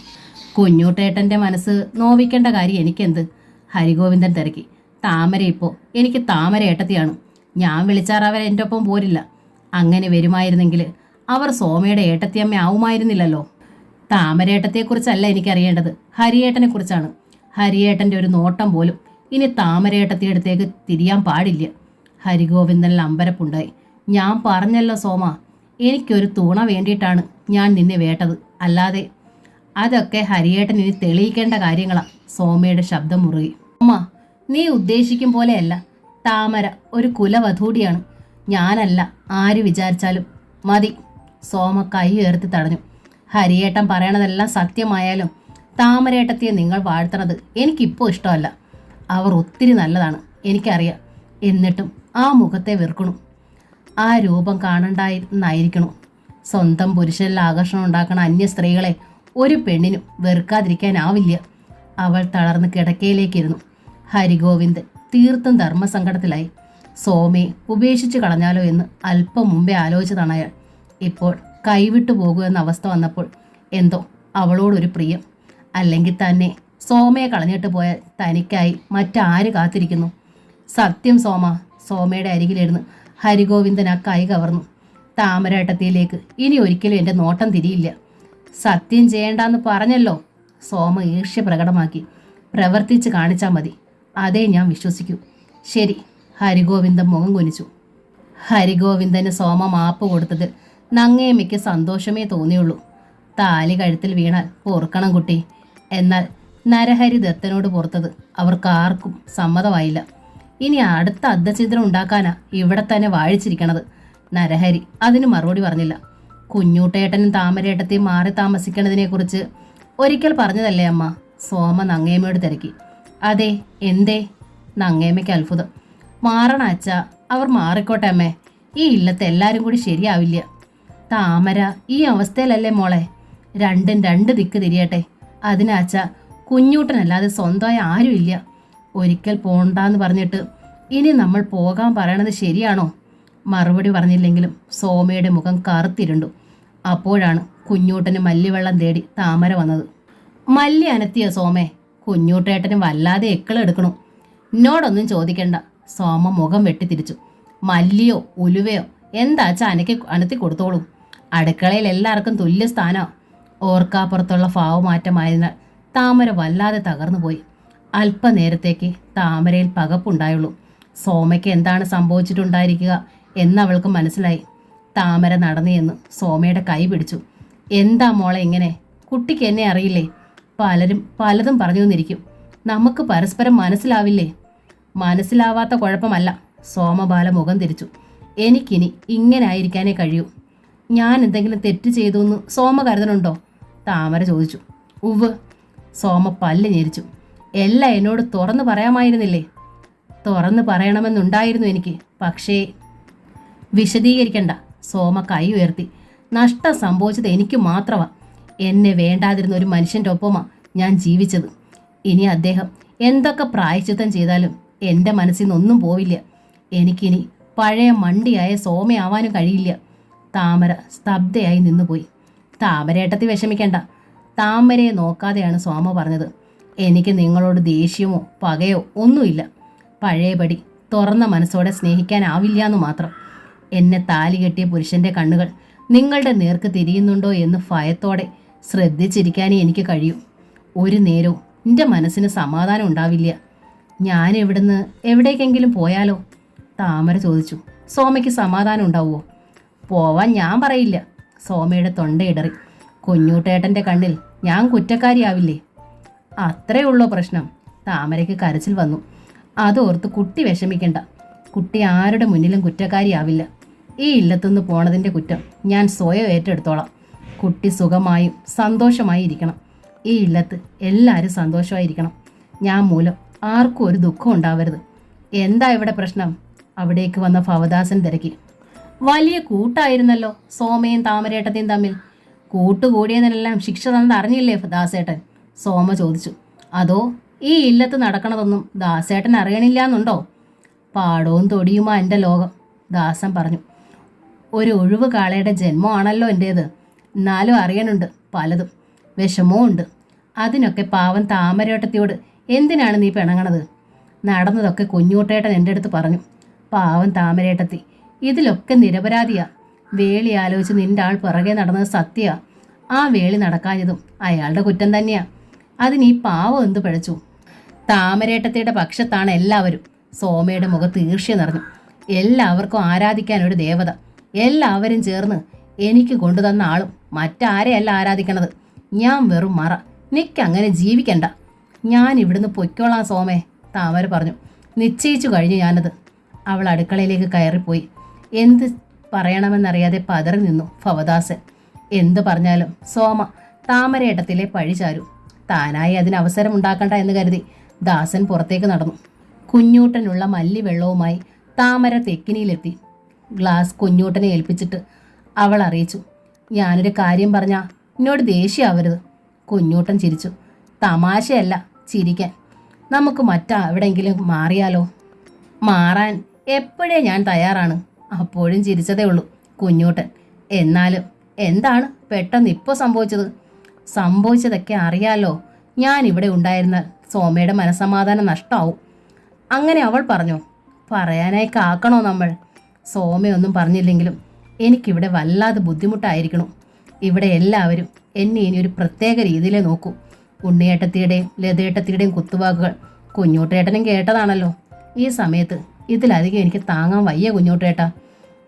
കുഞ്ഞൂട്ടേട്ടൻ്റെ മനസ്സ് നോവിക്കേണ്ട കാര്യം എനിക്കെന്ത്? ഹരിഗോവിന്ദൻ തിരക്കി. താമര ഇപ്പോൾ എനിക്ക് താമര ഏട്ടത്തിയാണ്. ഞാൻ വിളിച്ചാൽ അവർ എൻ്റെ ഒപ്പം പോരില്ല. അങ്ങനെ വരുമായിരുന്നെങ്കിൽ അവർ സോമയുടെ ഏട്ടത്തിയമ്മ ആവുമായിരുന്നില്ലല്ലോ. താമരേട്ടത്തെക്കുറിച്ചല്ല എനിക്കറിയേണ്ടത്, ഹരിയേട്ടനെക്കുറിച്ചാണ്. ഹരിയേട്ടൻ്റെ ഒരു നോട്ടം പോലും ഇനി താമരേട്ടത്തിയടുത്തേക്ക് തിരിയാൻ പാടില്ല. ഹരിഗോവിന്ദനിൽ അമ്പരപ്പുണ്ടായി. ഞാൻ പറഞ്ഞല്ലോ സോമ, എനിക്കൊരു തുണ വേണ്ടിയിട്ടാണ് ഞാൻ നിന്നെ വേട്ടത്, അല്ലാതെ അതൊക്കെ ഹരിയേട്ടൻ ഇനി തെളിയിക്കേണ്ട കാര്യങ്ങളാണ്. സോമയുടെ ശബ്ദം മുറുകി. അമ്മ, നീ ഉദ്ദേശിക്കും പോലെയല്ല. താമര ഒരു കുലവധൂടിയാണ്. ഞാനല്ല ആര് വിചാരിച്ചാലും മതി. സോമ കൈ ഉയർത്തി തടഞ്ഞു. ഹരിയേട്ടൻ പറയണതെല്ലാം സത്യമായാലും താമരേട്ടത്തിയെ നിങ്ങൾ വാഴ്ത്തണത് എനിക്കിപ്പോൾ ഇഷ്ടമല്ല. അവർ ഒത്തിരി നല്ലതാണ്, എനിക്കറിയാം. എന്നിട്ടും ആ മുഖത്തെ വെറുക്കണു. ആ രൂപം കാണണ്ടായിരുന്നായിരിക്കണു. സ്വന്തം പുരുഷനിൽ ആകർഷണം ഉണ്ടാക്കണ അന്യ സ്ത്രീകളെ ഒരു പെണ്ണിനും വെറുക്കാതിരിക്കാനാവില്ല. അവൾ തളർന്ന് കിടക്കയിലേക്കിരുന്നു. ഹരിഗോവിന്ദ് തീർത്തും ധർമ്മസങ്കടത്തിലായി. സോമയെ ഉപേക്ഷിച്ച് കളഞ്ഞാലോ എന്ന് അല്പം മുമ്പേ ആലോചിച്ചതാണ് അയാൾ. ഇപ്പോൾ കൈവിട്ടു പോകുക എന്ന അവസ്ഥ വന്നപ്പോൾ എന്തോ അവളോടൊരു പ്രിയം. അല്ലെങ്കിൽ തന്നെ സോമയെ കളഞ്ഞിട്ട് പോയാൽ തനിക്കായി മറ്റാര് കാത്തിരിക്കുന്നു? സത്യം സോമ. സോമയുടെ അരികിലിരുന്ന് ഹരിഗോവിന്ദൻ ആ കൈ കവർന്നു. താമരേട്ടത്തിയിലേക്ക് ഇനി ഒരിക്കലും എൻ്റെ നോട്ടം തിരിയില്ല. സത്യം ചെയ്യേണ്ടെന്ന് പറഞ്ഞല്ലോ. സോമ ഈർഷ്യ പ്രകടമാക്കി. പ്രവർത്തിച്ച് കാണിച്ചാൽ മതി, അതേ ഞാൻ വിശ്വസിക്കൂ. ശരി. ഹരിഗോവിന്ദൻ മുഖം കുനിച്ചു. ഹരിഗോവിന്ദന് സോമ മാപ്പ് കൊടുത്തതിൽ നങ്ങേമ്മയ്ക്ക് സന്തോഷമേ തോന്നിയുള്ളൂ. താലി കഴുത്തിൽ വീണാൽ പൊറുക്കണം കുട്ടി. എന്നാൽ നരഹരി ദത്തനോട് പുറത്തത് അവർക്കാർക്കും സമ്മതമായില്ല. ഇനി അടുത്ത അർദ്ധഛിദ്രം ഉണ്ടാക്കാനാ ഇവിടെ തന്നെ വാഴിച്ചിരിക്കണത്. നരഹരി അതിന് മറുപടി പറഞ്ഞില്ല. കുഞ്ഞൂട്ടേട്ടനും താമരേട്ടത്തെയും മാറി താമസിക്കണതിനെക്കുറിച്ച് ഒരിക്കൽ പറഞ്ഞതല്ലേ അമ്മ? സോമ നങ്ങേമ്മയോട് തിരക്കി. അതെ, എന്തേ? നങ്ങേമ്മയ്ക്ക് അത്ഭുതം. മാറണ അച്ഛ, അവർ മാറിക്കോട്ടെ അമ്മേ. ഈ ഇല്ലത്തെ എല്ലാവരും കൂടി ശരിയാവില്ല. താമര ഈ അവസ്ഥയിലല്ലേ മോളെ? രണ്ടും രണ്ട് ദിക്ക് തിരിയട്ടെ. അതിനാച്ച കുഞ്ഞൂട്ടനല്ലാതെ സ്വന്തമായ ആരുമില്ല. ഒരിക്കൽ പോണ്ടാന്ന് പറഞ്ഞിട്ട് ഇനി നമ്മൾ പോകാൻ പറയണത് ശരിയാണോ? മറുപടി പറഞ്ഞില്ലെങ്കിലും സോമയുടെ മുഖം കറുത്തിരുണ്ടു. അപ്പോഴാണ് കുഞ്ഞൂട്ടന് മല്ലിവെള്ളം തേടി താമര വന്നത്. മല്ലി അനത്തിയ സോമേ? കുഞ്ഞൂട്ടേട്ടന് വല്ലാതെ എക്കളെടുക്കണു. എന്നോടൊന്നും ചോദിക്കണ്ട. സോമ മുഖം വെട്ടിത്തിരിച്ചു. മല്ലിയോ ഉലുവയോ എന്താച്ചാ അനത്തി കൊടുത്തോളൂ. അടുക്കളയിൽ എല്ലാവർക്കും തുല്യ സ്ഥാനോ. ഓർക്കാപ്പുറത്തുള്ള ഭാവമാറ്റമായതിനാൽ താമര വല്ലാതെ തകർന്നു പോയി. അല്പനേരത്തേക്ക് താമരയിൽ പകപ്പുണ്ടായുള്ളൂ. സോമയ്ക്ക് എന്താണ് സംഭവിച്ചിട്ടുണ്ടായിരിക്കുക എന്നവൾക്ക് മനസ്സിലായി. താമര നടന്നു എന്ന് സോമയുടെ കൈ പിടിച്ചു. എന്താ മോളെ ഇങ്ങനെ? കുട്ടിക്ക് എന്നെ അറിയില്ലേ? പലരും പലതും പറഞ്ഞു തന്നിരിക്കും. നമുക്ക് പരസ്പരം മനസ്സിലാവില്ലേ? മനസ്സിലാവാത്ത കുഴപ്പമല്ല. സോമബാല മുഖം തിരിച്ചു. എനിക്കിനി ഇങ്ങനെ ആയിരിക്കാനേ കഴിയൂ. ഞാൻ എന്തെങ്കിലും തെറ്റ് ചെയ്തു എന്ന് സോമ കരുതണുണ്ടോ? താമര ചോദിച്ചു. ഉവ്. സോമ പല്ല് ഞെരിച്ചു. എല്ലാം എന്നോട് തുറന്നു പറയാമായിരുന്നില്ലേ? തുറന്നു പറയണമെന്നുണ്ടായിരുന്നു എനിക്ക്. പക്ഷേ വിശദീകരിക്കണ്ട. സോമ കൈ ഉയർത്തി. നഷ്ടം സംഭവിച്ചത് എനിക്ക് മാത്രമാണ്. എന്നെ വേണ്ടാതിരുന്ന ഒരു മനുഷ്യൻ്റെ ഒപ്പമാണ് ഞാൻ ജീവിച്ചത്. ഇനി അദ്ദേഹം എന്തൊക്കെ പ്രായശ്ചിത്തം ചെയ്താലും എൻ്റെ മനസ്സിൽ നിന്നൊന്നും പോവില്ല. എനിക്കിനി പഴയ മണ്ടിയായ സോമയാവാനും കഴിയില്ല. താമര സ്തബ്ധയായി നിന്നുപോയി. താമരേട്ടത്തി വിഷമിക്കേണ്ട. താമരയെ നോക്കാതെയാണ് സോമ പറഞ്ഞത്. എനിക്ക് നിങ്ങളോട് ദേഷ്യമോ പകയോ ഒന്നുമില്ല. പഴയപടി തുറന്ന മനസ്സോടെ സ്നേഹിക്കാനാവില്ല എന്ന് മാത്രം. എന്നെ താലി കെട്ടിയ പുരുഷൻ്റെ കണ്ണുകൾ നിങ്ങളുടെ നേർക്ക് തിരിയുന്നുണ്ടോ എന്ന് ഭയത്തോടെ ശ്രദ്ധിച്ചിരിക്കാനേ എനിക്ക് കഴിയൂ. ഒരു നേരവും എൻ്റെ മനസ്സിന് സമാധാനം ഉണ്ടാവില്ല. ഞാൻ ഇവിടുന്ന് എവിടേക്കെങ്കിലും പോയാലോ? താമര ചോദിച്ചു. സോമയ്ക്ക് സമാധാനം ഉണ്ടാവുമോ? പോവാൻ ഞാൻ പറയില്ല. സോമയുടെ തൊണ്ടയിടറി. കുഞ്ഞൂട്ടേട്ടൻ്റെ കണ്ണിൽ ഞാൻ കുറ്റക്കാരിയാവില്ലേ? അത്രേ ഉള്ളോ പ്രശ്നം? താമരയ്ക്ക് കരച്ചിൽ വന്നു. അതോർത്ത് കുട്ടി വിഷമിക്കണ്ട. കുട്ടി ആരുടെ മുന്നിലും കുറ്റക്കാരിയാവില്ല. ഈ ഇല്ലത്തുനിന്ന് പോണതിൻ്റെ കുറ്റം ഞാൻ സ്വയം ഏറ്റെടുത്തോളാം. കുട്ടി സുഖമായും സന്തോഷമായി ഇരിക്കണം. ഈ ഇല്ലത്ത് എല്ലാവരും സന്തോഷമായിരിക്കണം. ഞാൻ മൂലം ആർക്കും ഒരു ദുഃഖം ഉണ്ടാവരുത്. എന്താ ഇവിടെ പ്രശ്നം? അവിടേക്ക് വന്ന ഭവദാസൻ തിരക്കി. വലിയ കൂട്ടായിരുന്നല്ലോ സോമയും താമരേട്ടത്തെയും തമ്മിൽ. കൂട്ടുകൂടിയതിനെല്ലാം ശിക്ഷ തന്നത് അറിഞ്ഞില്ലേ ദാസേട്ടൻ? സോമ ചോദിച്ചു. അതോ ഈ ഇല്ലത്ത് നടക്കണതൊന്നും ദാസേട്ടൻ അറിയണില്ല എന്നുണ്ടോ? പാടവും തൊടിയുമാ എൻ്റെ ലോകം, ദാസൻ പറഞ്ഞു. ഒരു ഒഴിവ് കാളയുടെ ജന്മമാണല്ലോ എൻ്റേത്. എന്നാലും അറിയണുണ്ട് പലതും, വിഷമവും ഉണ്ട്. അതിനൊക്കെ പാവം താമരേട്ടത്തിയോട് എന്തിനാണ് നീ പിണങ്ങണത്? നടന്നതൊക്കെ കുഞ്ഞൂട്ടേട്ടൻ എൻ്റെ അടുത്ത് പറഞ്ഞു. പാവം താമരേട്ടത്തി ഇതിലൊക്കെ നിരപരാധിയാ. വേളി ആലോചിച്ച് നിൻ്റെ ആൾ പിറകെ നടന്നത് സത്യമാ. ആ വേളി നടക്കാഞ്ഞതും അയാളുടെ കുറ്റം തന്നെയാ. അതിന് ഈ പാവം എന്ത് പിഴച്ചു? താമരേട്ടത്തിയുടെ പക്ഷത്താണ് എല്ലാവരും. സോമയുടെ മുഖത്ത് ഈർഷ്യ നിറഞ്ഞു. എല്ലാവർക്കും ആരാധിക്കാൻ ഒരു ദേവത. എല്ലാവരും ചേർന്ന് എനിക്ക് കൊണ്ടുതന്ന ആളും മറ്റാരെയല്ല ആരാധിക്കണത്. ഞാൻ വെറും മറ. നിക്കങ്ങനെ ജീവിക്കണ്ട. ഞാൻ ഇവിടുന്ന് പൊയ്ക്കോളാം സോമേ, താമര പറഞ്ഞു. നിശ്ചയിച്ചു കഴിഞ്ഞു ഞാനത്. അവൾ അടുക്കളയിലേക്ക് കയറിപ്പോയി. എന്ത് പറയണമെന്നറിയാതെ പതറി നിന്നു ഭവദാസൻ. എന്തു പറഞ്ഞാലും സോമ താമരയേട്ടത്തിലെ പഴി ചാരു. താനായി അതിന് അവസരം ഉണ്ടാക്കണ്ട എന്ന് കരുതി ദാസൻ പുറത്തേക്ക് നടന്നു. കുഞ്ഞൂട്ടനുള്ള മല്ലി വെള്ളവുമായി താമര തെക്കിനിയിലെത്തി. ഗ്ലാസ് കുഞ്ഞൂട്ടനെ ഏൽപ്പിച്ചിട്ട് അവൾ അറിയിച്ചു, ഞാനൊരു കാര്യം പറഞ്ഞാൽ എന്നോട് ദേഷ്യമാവരുത്. കുഞ്ഞൂട്ടൻ ചിരിച്ചു. തമാശയല്ല, ചിരിക്കാൻ. നമുക്ക് മറ്റെവിടെയെങ്കിലും മാറിയാലോ? മാറാൻ എപ്പോഴേ ഞാൻ തയ്യാറാണ്. അപ്പോഴും ചിരിച്ചതേ ഉള്ളൂ കുഞ്ഞൂട്ടൻ. എന്നാലും എന്താണ് പെട്ടെന്ന് ഇപ്പോൾ സംഭവിച്ചത്? സംഭവിച്ചതൊക്കെ അറിയാലോ. ഞാൻ ഇവിടെ ഉണ്ടായിരുന്നാൽ സോമയുടെ മനസ്സമാധാനം നഷ്ടമാവും. അങ്ങനെ അവൾ പറഞ്ഞു. പറയാനായി കാക്കണോ നമ്മൾ? സോമയൊന്നും പറഞ്ഞില്ലെങ്കിലും എനിക്കിവിടെ വല്ലാതെ ബുദ്ധിമുട്ടായിരിക്കണു. ഇവിടെ എല്ലാവരും എന്നെ ഇനി ഒരു പ്രത്യേക രീതിയിലേ നോക്കൂ. ഉണ്ണിയേട്ടത്തിയുടെയും ലതേട്ടത്തിയുടെയും കുത്തുവാക്കുകൾ കുഞ്ഞൂട്ടേട്ടനും കേട്ടതാണല്ലോ. ഈ സമയത്ത് ഇതിലധികം എനിക്ക് താങ്ങാൻ വയ്യ കുഞ്ഞൂട്ടേട്ട.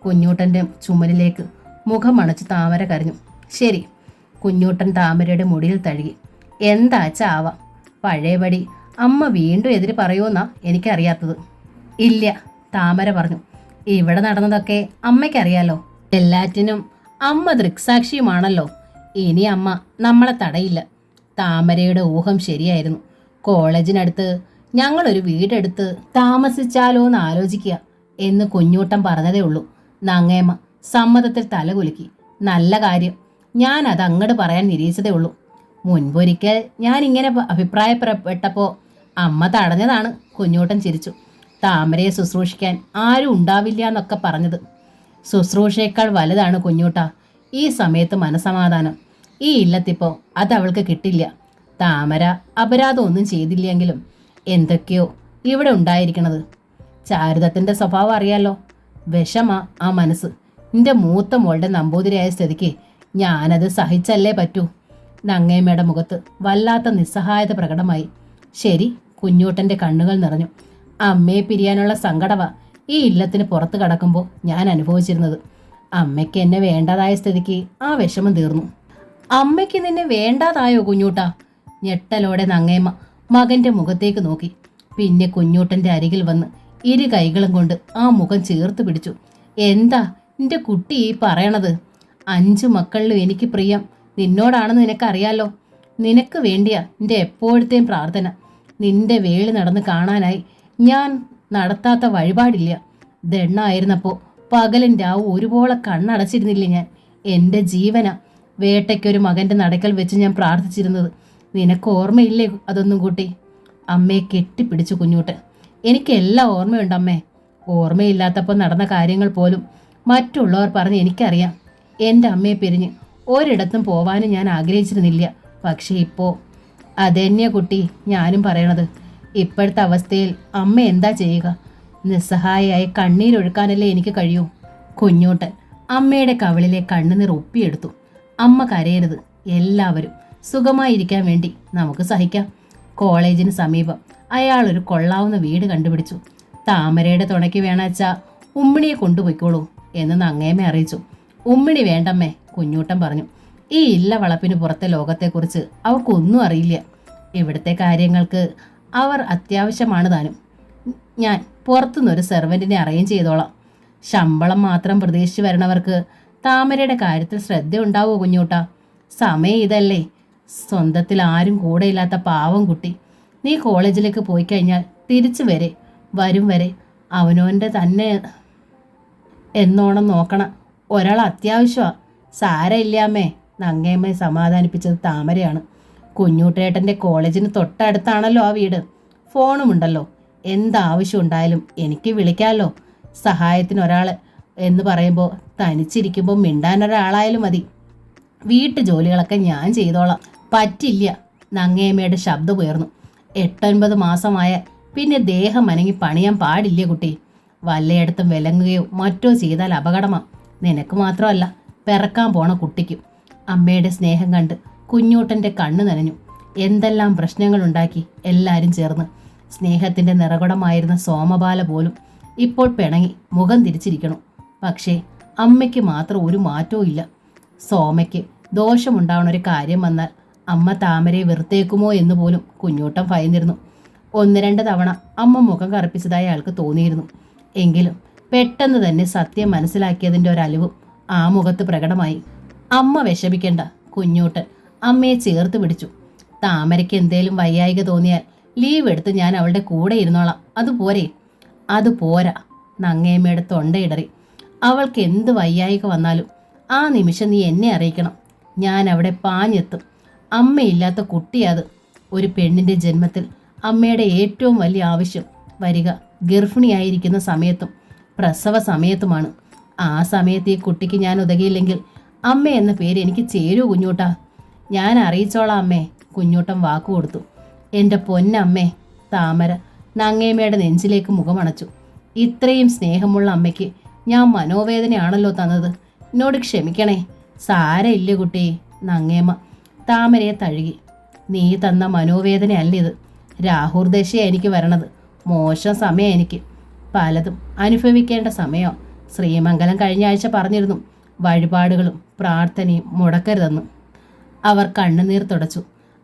കുഞ്ഞൂട്ടൻ്റെ ചുമലിലേക്ക് മുഖം അണച്ച് താമര കരഞ്ഞു. ശരി. കുഞ്ഞൂട്ടൻ താമരയുടെ മുടിയിൽ തഴുകി. എന്താച്ചാ ആവാം. പഴയപടി അമ്മ വീണ്ടും എതിര് പറയുമെന്നാ എനിക്കറിയാത്തത്. ഇല്ല, താമര പറഞ്ഞു. ഇവിടെ നടന്നതൊക്കെ അമ്മയ്ക്കറിയാലോ. എല്ലാറ്റിനും അമ്മ ദൃക്സാക്ഷിയുമാണല്ലോ. ഇനി അമ്മ നമ്മളെ തടയില്ല. താമരയുടെ ഊഹം ശരിയായിരുന്നു. കോളേജിനടുത്ത് ഞങ്ങളൊരു വീടെടുത്ത് താമസിച്ചാലോ എന്ന് ആലോചിക്കുക എന്ന് കുഞ്ഞൂട്ടൻ പറഞ്ഞതേ ഉള്ളൂ. നങ്ങേമ്മ സമ്മതത്തിൽ തലകുലുക്കി. നല്ല കാര്യം. ഞാൻ അത് അങ്ങോട്ട് പറയാൻ നിരീക്ഷിച്ചതേ ഉള്ളൂ. മുൻപൊരിക്കൽ ഞാൻ ഇങ്ങനെ അഭിപ്രായപ്പെട്ടപ്പോൾ അമ്മ തടഞ്ഞതാണ്. കുഞ്ഞൂട്ടൻ ചിരിച്ചു. താമരയെ ശുശ്രൂഷിക്കാൻ ആരും ഉണ്ടാവില്ല എന്നൊക്കെ പറഞ്ഞത്. ശുശ്രൂഷയേക്കാൾ വലുതാണ് കുഞ്ഞൂട്ട ഈ സമയത്ത് മനസമാധാനം. ഈ ഇല്ലത്തിപ്പോൾ അത് അവൾക്ക് കിട്ടില്ല. താമര അപരാധം ഒന്നും ചെയ്തില്ലെങ്കിലും എന്തൊക്കെയോ ഇവിടെ ഉണ്ടായിരിക്കണത്. ചാരുദത്തിൻ്റെ സ്വഭാവം അറിയാലോ. വിഷമാ ആ മനസ്സ്. എൻ്റെ മൂത്ത മോളുടെ നമ്പൂതിരിയായ സ്ഥിതിക്ക് ഞാനത് സഹിച്ചല്ലേ പറ്റൂ. നങ്ങേമ്മയുടെ മുഖത്ത് വല്ലാത്ത നിസ്സഹായത പ്രകടമായി. ശരി. കുഞ്ഞൂട്ടൻ്റെ കണ്ണുകൾ നിറഞ്ഞു. അമ്മയെ പിരിയാനുള്ള സങ്കടവാ ഈ ഇല്ലത്തിന് പുറത്ത് കടക്കുമ്പോൾ ഞാൻ അനുഭവിച്ചിരുന്നത്. അമ്മയ്ക്ക് എന്നെ വേണ്ടാതായ സ്ഥിതിക്ക് ആ വിഷമം തീർന്നു. അമ്മയ്ക്ക് നിന്നെ വേണ്ടാതായോ കുഞ്ഞൂട്ടാ? ഞെട്ടലോടെ നങ്ങേമ്മ മകൻ്റെ മുഖത്തേക്ക് നോക്കി. പിന്നെ കുഞ്ഞൂട്ടൻ്റെ അരികിൽ വന്ന് ഇരു കൈകളും കൊണ്ട് ആ മുഖം ചേർത്ത് പിടിച്ചു. എന്താ എൻ്റെ കുട്ടി ഈ പറയണത്? 5 മക്കളിലും എനിക്ക് പ്രിയം നിന്നോടാണെന്ന് നിനക്കറിയാലോ. നിനക്ക് വേണ്ടിയാ എൻ്റെ എപ്പോഴത്തെയും പ്രാർത്ഥന. നിന്റെ വേളി നടന്ന് കാണാനായി ഞാൻ നടത്താത്ത വഴിപാടില്ല. ദണ്ണായിരുന്നപ്പോൾ പകലും രാവും ഒരുപോലെ കണ്ണടച്ചിരുന്നില്ല ഞാൻ. എൻ്റെ ജീവന വേട്ടയ്ക്കൊരു മകൻ്റെ നടക്കൽ വെച്ച് ഞാൻ പ്രാർത്ഥിച്ചിരുന്നത്. നിനക്ക് ഓർമ്മയില്ലേ അതൊന്നും കൂട്ടി? അമ്മയെ കെട്ടിപ്പിടിച്ചു കുഞ്ഞൂട്ടൻ. എനിക്കെല്ലാം ഓർമ്മയുണ്ട് അമ്മേ. ഓർമ്മയില്ലാത്തപ്പോൾ നടന്ന കാര്യങ്ങൾ പോലും മറ്റുള്ളവർ പറഞ്ഞ് എനിക്കറിയാം. എൻ്റെ അമ്മയെ പിരിഞ്ഞ് ഒരിടത്തും പോവാനും ഞാൻ ആഗ്രഹിച്ചിരുന്നില്ല. പക്ഷേ ഇപ്പോൾ അതെന്നെയാ കുട്ടി ഞാനും പറയണത്. ഇപ്പോഴത്തെ അവസ്ഥയിൽ അമ്മ എന്താ ചെയ്യുക? നിസ്സഹായയായി കണ്ണീരൊഴുക്കാനല്ലേ എനിക്ക് കഴിയൂ. കുഞ്ഞൂട്ടൻ അമ്മയുടെ കവിളിലെ കണ്ണുനീർ ഒപ്പിയെടുത്തു. അമ്മ കരയരുത്. എല്ലാവരും സുഖമായിരിക്കാൻ വേണ്ടി നമുക്ക് സഹിക്കാം. കോളേജിന് സമീപം അയാളൊരു കൊള്ളാവുന്ന വീട് കണ്ടുപിടിച്ചു. താമരയുടെ തുണയ്ക്ക് വേണച്ചാ ഉമ്മിണിയെ കൊണ്ടുപോയിക്കോളൂ എന്ന് നങ്ങേമ്മ അറിയിച്ചു. ഉമ്മിണി വേണ്ടമ്മേ, കുഞ്ഞൂട്ടൻ പറഞ്ഞു. ഈ ഇല്ല വളപ്പിന് പുറത്തെ ലോകത്തെക്കുറിച്ച് അവർക്കൊന്നും അറിയില്ല. ഇവിടുത്തെ കാര്യങ്ങൾക്ക് അവർ അത്യാവശ്യമാണ് താനും. ഞാൻ പുറത്തുനിന്നൊരു സെർവൻറ്റിനെ അറേഞ്ച് ചെയ്തോളാം. ശമ്പളം മാത്രം പ്രതീക്ഷിച്ച് വരണവർക്ക് താമരയുടെ കാര്യത്തിൽ ശ്രദ്ധ ഉണ്ടാവുമോ കുഞ്ഞൂട്ട? സമയം ഇതല്ലേ. സ്വന്തത്തിൽ ആരും കൂടെയില്ലാത്ത പാവം കുട്ടി. നീ കോളേജിലേക്ക് പോയി കഴിഞ്ഞാൽ തിരിച്ചു വരും വരെ അവനവൻ്റെ തന്നെ എന്നോണം നോക്കണം. ഒരാൾ അത്യാവശ്യമാണ്. സാരമില്ലാമേ, നങ്ങേമ്മയെ സമാധാനിപ്പിച്ചത് താമരയാണ്. കുഞ്ഞൂട്ടേട്ടൻ്റെ കോളേജിന് തൊട്ടടുത്താണല്ലോ ആ വീട്. ഫോണുമുണ്ടല്ലോ. എന്താവശ്യം ഉണ്ടായാലും എനിക്ക് വിളിക്കാമല്ലോ. സഹായത്തിന് ഒരാൾ എന്ന് പറയുമ്പോൾ തനിച്ചിരിക്കുമ്പോൾ മിണ്ടാനൊരാളായാലും മതി. വീട്ടു ജോലികളൊക്കെ ഞാൻ ചെയ്തോളാം. പറ്റില്ല. നങ്ങേമ്മയുടെ ശബ്ദം ഉയർന്നു. 8-9 മാസമായ പിന്നെ ദേഹം അനങ്ങി പണിയാൻ പാടില്ല കുട്ടി. വല്ലയിടത്തും വിലങ്ങുകയോ മറ്റോ ചെയ്താൽ അപകടമാ. നിനക്ക് മാത്രമല്ല, പിറക്കാൻ പോണ കുട്ടിക്കും. അമ്മയുടെ സ്നേഹം കണ്ട് കുഞ്ഞൂട്ടൻ്റെ കണ്ണ് നനഞ്ഞു. എന്തെല്ലാം പ്രശ്നങ്ങളുണ്ടാക്കി എല്ലാവരും ചേർന്ന്. സ്നേഹത്തിൻ്റെ നിറകുടമായിരുന്ന സോമബാല പോലും ഇപ്പോൾ പിണങ്ങി മുഖം തിരിച്ചിരിക്കണം. പക്ഷേ അമ്മയ്ക്ക് മാത്രം ഒരു മാറ്റവും ഇല്ല. സോമയ്ക്ക് ദോഷമുണ്ടാവണ ഒരു കാര്യം വന്നാൽ അമ്മ താമരയെ വെറുത്തേക്കുമോ എന്ന് പോലും കുഞ്ഞൂട്ടം ഭയന്നിരുന്നു. 1-2 തവണ അമ്മ മുഖം കറുപ്പിച്ചതായി അയാൾക്ക് തോന്നിയിരുന്നു. എങ്കിലും പെട്ടെന്ന് തന്നെ സത്യം മനസ്സിലാക്കിയതിൻ്റെ ഒരലിവും ആ മുഖത്ത് പ്രകടമായി. അമ്മ വിഷമിക്കേണ്ട. കുഞ്ഞൂട്ടൻ അമ്മയെ ചേർത്ത് പിടിച്ചു. താമരയ്ക്ക് എന്തേലും വയ്യായിക തോന്നിയാൽ ലീവ് എടുത്ത് ഞാൻ അവളുടെ കൂടെ ഇരുന്നോളാം. അതുപോരെ? അതുപോരാ. നങ്ങേമ്മയുടെ തൊണ്ടയിടറി. അവൾക്ക് എന്ത് വയ്യായിക വന്നാലും ആ നിമിഷം നീ എന്നെ അറിയിക്കണം. ഞാൻ അവിടെ പാഞ്ഞെത്തും. അമ്മയില്ലാത്ത കുട്ടിയത്. ഒരു പെണ്ണിൻ്റെ ജന്മത്തിൽ അമ്മയുടെ ഏറ്റവും വലിയ ആവശ്യം വരിക ഗർഭിണിയായിരിക്കുന്ന സമയത്തും പ്രസവ സമയത്തുമാണ്. ആ സമയത്ത് ഈ കുട്ടിക്ക് ഞാൻ ഉതകിയില്ലെങ്കിൽ അമ്മ എന്ന പേര് എനിക്ക് ചേരൂ കുഞ്ഞൂട്ടാ. ഞാൻ അറിയിച്ചോളാം അമ്മേ. കുഞ്ഞൂട്ടൻ വാക്കു കൊടുത്തു. എൻ്റെ പൊന്നമ്മേ. താമര നങ്ങേമ്മയുടെ നെഞ്ചിലേക്ക് മുഖമണച്ചു. ഇത്രയും സ്നേഹമുള്ള അമ്മയ്ക്ക് ഞാൻ മനോവേദനയാണല്ലോ തന്നത്. എന്നോട് ക്ഷമിക്കണേ. സാരയില്ല കുട്ടി. നങ്ങേമ്മ താമരയെ തഴുകി. നീ തന്ന മനോവേദനയല്ല ഇത്. രാഹുർ ദശയാണ് എനിക്ക് വരണത്. മോശം സമയം എനിക്ക്. പലതും അനുഭവിക്കേണ്ട സമയം. ശ്രീമംഗലം കഴിഞ്ഞ ആഴ്ച പറഞ്ഞിരുന്നു വഴിപാടുകളും പ്രാർത്ഥനയും മുടക്കരുതെന്ന്. അവർ കണ്ണുനീർ തുടച്ചു.